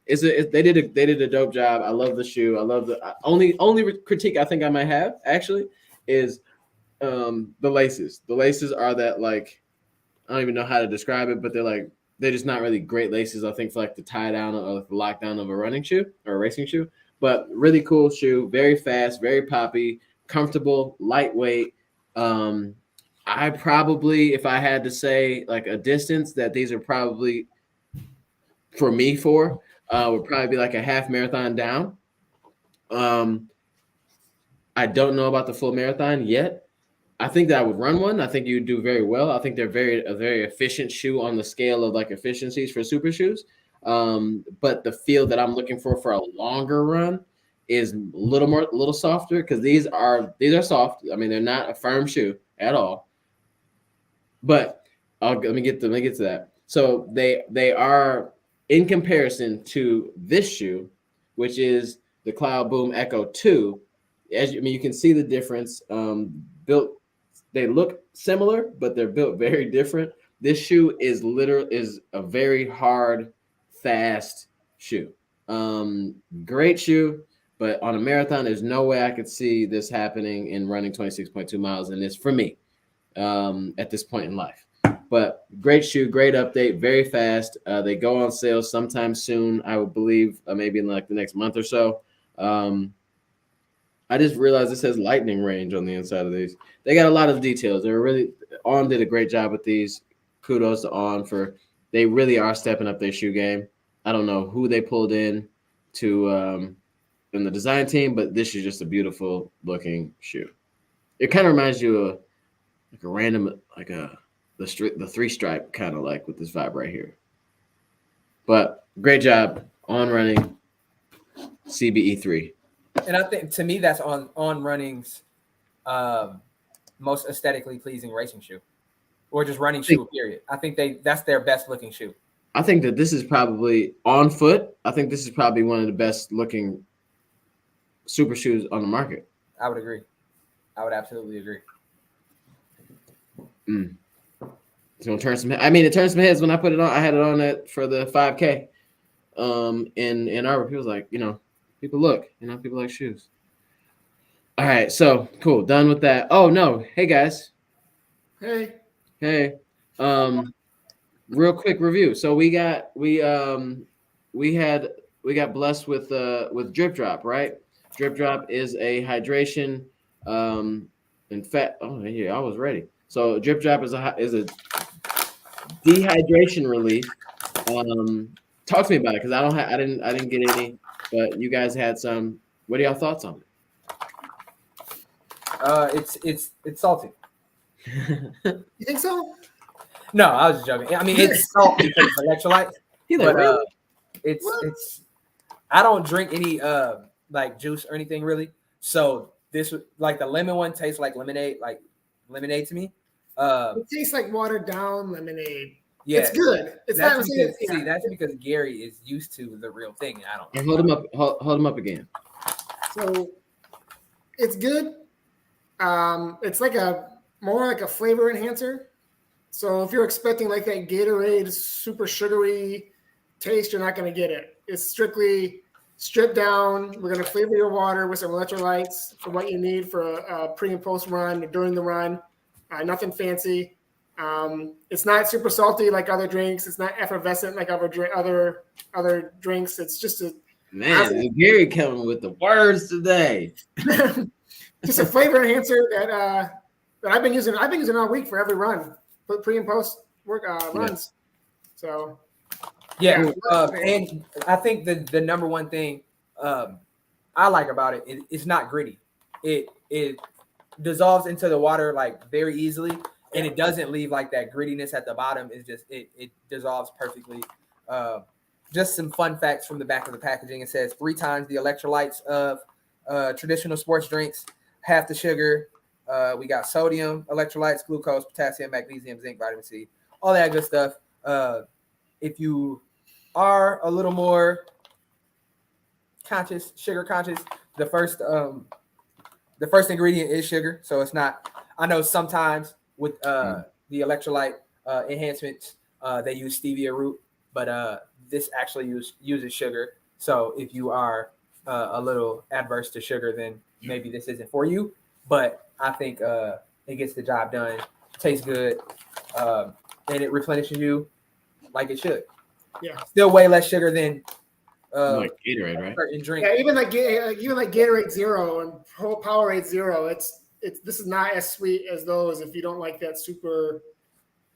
they did a dope job. I love the shoe. I love the only critique I think I might have actually is the laces. The laces are that like I don't even know how to describe it, but they're just not really great laces. I think for like the tie down or the lockdown of a running shoe or a racing shoe, but really cool shoe, very fast, very poppy, comfortable, lightweight. I probably, if I had to say like a distance that these are probably for me would probably be like a half marathon down. I don't know about the full marathon yet. I think that I would run one. I think you would do very well. I think they're a very efficient shoe on the scale of like efficiencies for super shoes. But the feel that I'm looking for a longer run is a little softer because these are soft. I mean, they're not a firm shoe at all. But let me get to that. So they are in comparison to this shoe, which is the Cloud Boom Echo 2. You can see the difference. They look similar, but they're built very different. This shoe is a very hard, fast shoe. Great shoe. But on a marathon, there's no way I could see this happening in running 26.2 miles. And it's for me at this point in life. But great shoe, great update, very fast. They go on sale sometime soon, I would believe, maybe in like the next month or so. I just realized it says lightning range on the inside of these. They got a lot of details. On did a great job with these. Kudos to On they really are stepping up their shoe game. I don't know who they pulled in in the design team, but this is just a beautiful looking shoe. It kind of reminds you of like a random, like the 3 stripe kind of like with this vibe right here. But great job On Running CBE 3. And I think to me that's on Running's most aesthetically pleasing racing shoe, or just running shoe. Period. I think that's their best looking shoe. I think that this is probably on foot. I think this is probably one of the best looking super shoes on the market. I would agree. I would absolutely agree. It's gonna turn some. I mean, it turns some heads when I put it on. I had it on it for the 5K. In Ann Arbor, people was like, people look, people like shoes. All right, so cool, done with that. Oh no, hey guys. Hey. Real quick review. So we got blessed with Drip Drop, right? Drip Drop is a hydration, in fact. Oh yeah, I was ready. So Drip Drop is a dehydration relief. Talk to me about it because I didn't get any, but you guys had some. What are y'all thoughts on it? It's salty. You think so? No, I was just joking. I mean, it's salty because it's electrolytes. But really? It's. I don't drink any like juice or anything really. So this like the lemon one tastes like lemonade to me. It tastes like watered down lemonade. Yeah, it's good. It's that's because, that's because Gary is used to the real thing. I don't. And hold him up again. So it's good. It's like more like a flavor enhancer. So if you're expecting like that Gatorade super sugary taste, you're not going to get it. It's strictly stripped down. We're going to flavor your water with some electrolytes for what you need for a pre and post run or during the run. Nothing fancy. It's not super salty like other drinks. It's not effervescent like other drinks. It's just Gary coming with the words today. Just a flavor enhancer that I've been using. I've been using all week for every run, put pre and post work runs. So yeah, and I think the number one thing I like about it, it's not gritty. It dissolves into the water like very easily, and it doesn't leave like that grittiness at the bottom. It's just it dissolves perfectly. Just some fun facts from the back of the packaging. It says 3 times the electrolytes of traditional sports drinks, half the sugar. We got sodium, electrolytes, glucose, potassium, magnesium, zinc, vitamin C, all that good stuff. If you are a little more conscious, sugar conscious, the first ingredient is sugar. So it's not, I know sometimes with the electrolyte enhancements, they use stevia root, but this actually uses sugar. So if you are a little adverse to sugar, then maybe this isn't for you. But I think it gets the job done, tastes good, and it replenishes you like it should. Yeah. Still way less sugar than like Gatorade, right? certain drink. Yeah, even like Gatorade Zero and Powerade Zero, it's this is not as sweet as those. If you don't like that super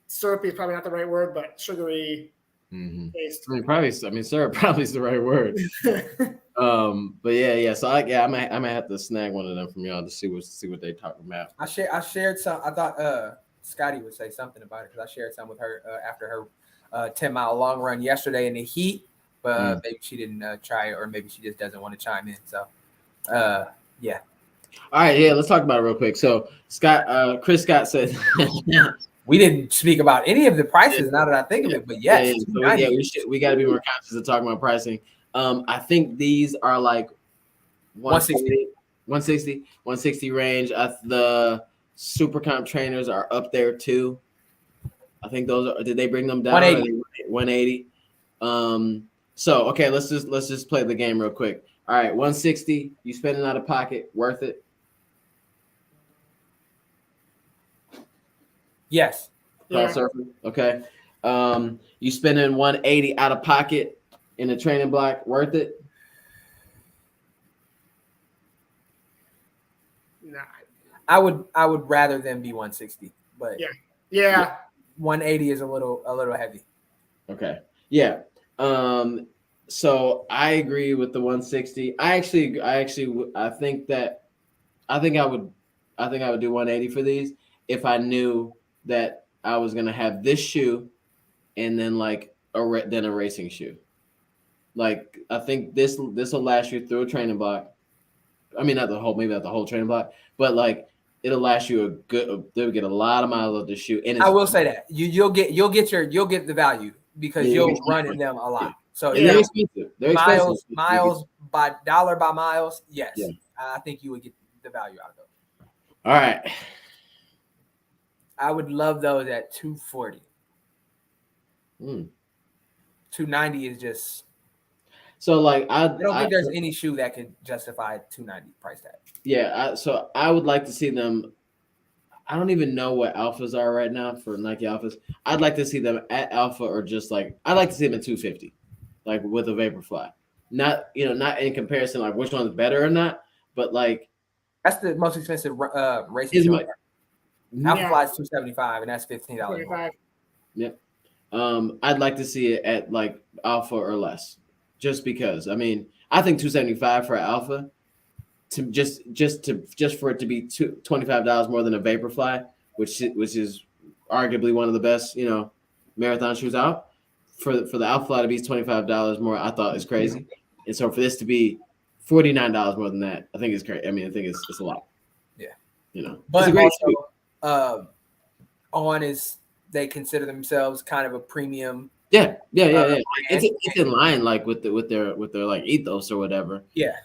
syrupy, is probably not the right word, but sugary taste. I mean, syrup probably is the right word. But yeah. So I might have to snag one of them from y'all to see what they talking about. I shared some. I thought Scotty would say something about it because I shared some with her after her 10-mile long run yesterday in the heat. But maybe she didn't try it, or maybe she just doesn't want to chime in. So, yeah. All right, let's talk about it real quick. So, Chris Scott said we didn't speak about any of the prices. Now that I think of it, but yes, we got to be more conscious of talking about pricing. I think these are like 160 range. The super comp trainers are up there too. I think those are. Did they bring them down? 180. So okay, let's just play the game real quick. All right, 160. You spending out of pocket, worth it? Yes. Surfing. Okay. You spending 180 out of pocket in a training block, worth it? Nah. I would rather than be 160, but yeah. 180 is a little heavy. Okay. Yeah. So I agree with the 160. I think I would do 180 for these if I knew that I was gonna have this shoe and then like a racing shoe. Like I think this will last you through a training block. I mean, not the whole training block, but like it'll last you they'll get a lot of miles of the shoe. And I will say that you'll get the value because you'll run in them a lot. Yeah. So they're expensive. Miles by miles. Yes, yeah. I think you would get the value out of those. All right. I would love those at 240. 290 is just. So like I don't think there's any shoe that can justify 290 price tag. Yeah, so I would like to see them. I don't even know what alphas are right now for Nike alphas. I'd like to see them at alpha or just like I'd like to see them at 250, like with a Vaporfly. Not in comparison like which one's better or not, but like that's the most expensive racing shoe. Alpha Fly is $275 and that's $15. Yep. I'd like to see it at like alpha or less, just because. I mean, I think $275 for alpha. To just for it to be $25 more than a Vaporfly, which is arguably one of the best marathon shoes out. For the Alpha Fly to be $25 more, I thought is crazy, and so for this to be $49 more than that, I think it's crazy. I mean, I think it's a lot. Yeah, but it's a great also, On is they consider themselves kind of a premium. Yeah. It's in line like with their like ethos or whatever. Yeah.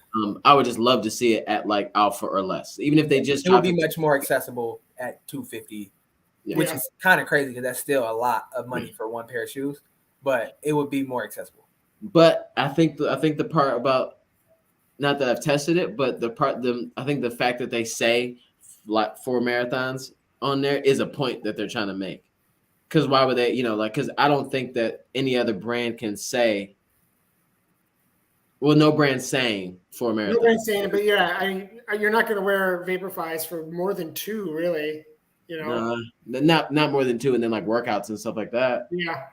I would just love to see it at like alpha or less, even if they just. It would be much more accessible at 250, which is kind of crazy because that's still a lot of money for one pair of shoes. But it would be more accessible. But I think the part about, not that I've tested it, but I think the fact that they say like 4 marathons on there is a point that they're trying to make. Because why would they, because I don't think that any other brand can say. Well, no brand saying 4 marathons. No brand saying it, but you're not going to wear Vaporflies for more than 2, really. Not more than 2, and then like workouts and stuff like that. Yeah.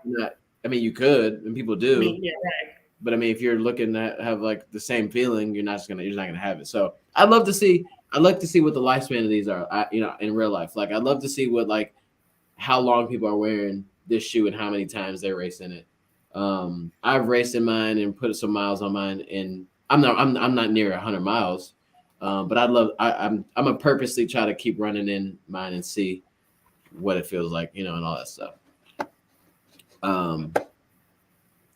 I mean, you could, and people do. Yeah, right. But I mean, if you're looking to have like the same feeling, you're not gonna have it. So I'd like to see what the lifespan of these are. In real life, like I'd love to see what like how long people are wearing this shoe and how many times they race in it. I've raced in mine and put some miles on mine, and I'm not near 100 miles, but I'm gonna purposely try to keep running in mine and see what it feels like, and all that stuff.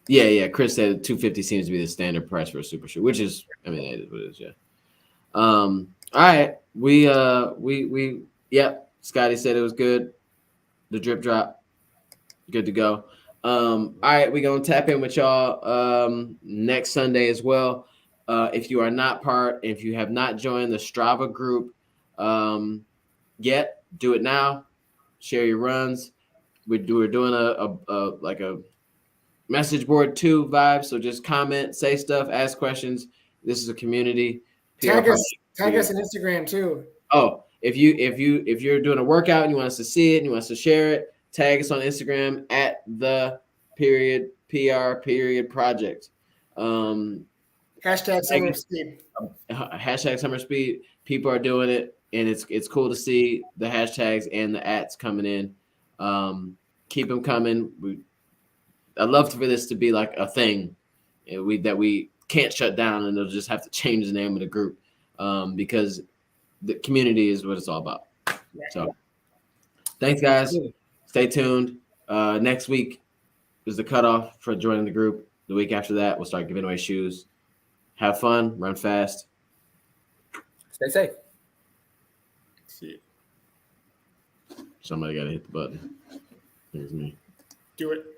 Yeah. Chris said 250 seems to be the standard price for a super shoe, which is, I mean, that is what it is. Yeah. All right. Yep. Scotty said it was good. The drip drop, good to go. All right, we're gonna tap in with y'all next Sunday as well. If you are not if you have not joined the Strava group yet, do it now. Share your runs. We're doing a message board 2 vibe. So just comment, say stuff, ask questions. This is a community. Tag us on Instagram too. Oh, if you're doing a workout and you want us to see it and you want us to share it, tag us on Instagram at the PR project. Hashtag Summer Speed. Hashtag Summer Speed. People are doing it, and it's cool to see the hashtags and the ats coming in. Keep them coming. I'd love for this to be like a thing that we can't shut down, and they'll just have to change the name of the group because the community is what it's all about. So thanks, guys. Stay tuned. Next week is the cutoff for joining the group. The week after that, we'll start giving away shoes. Have fun, run fast. Stay safe. See it. Somebody got to hit the button. Here's me. Do it.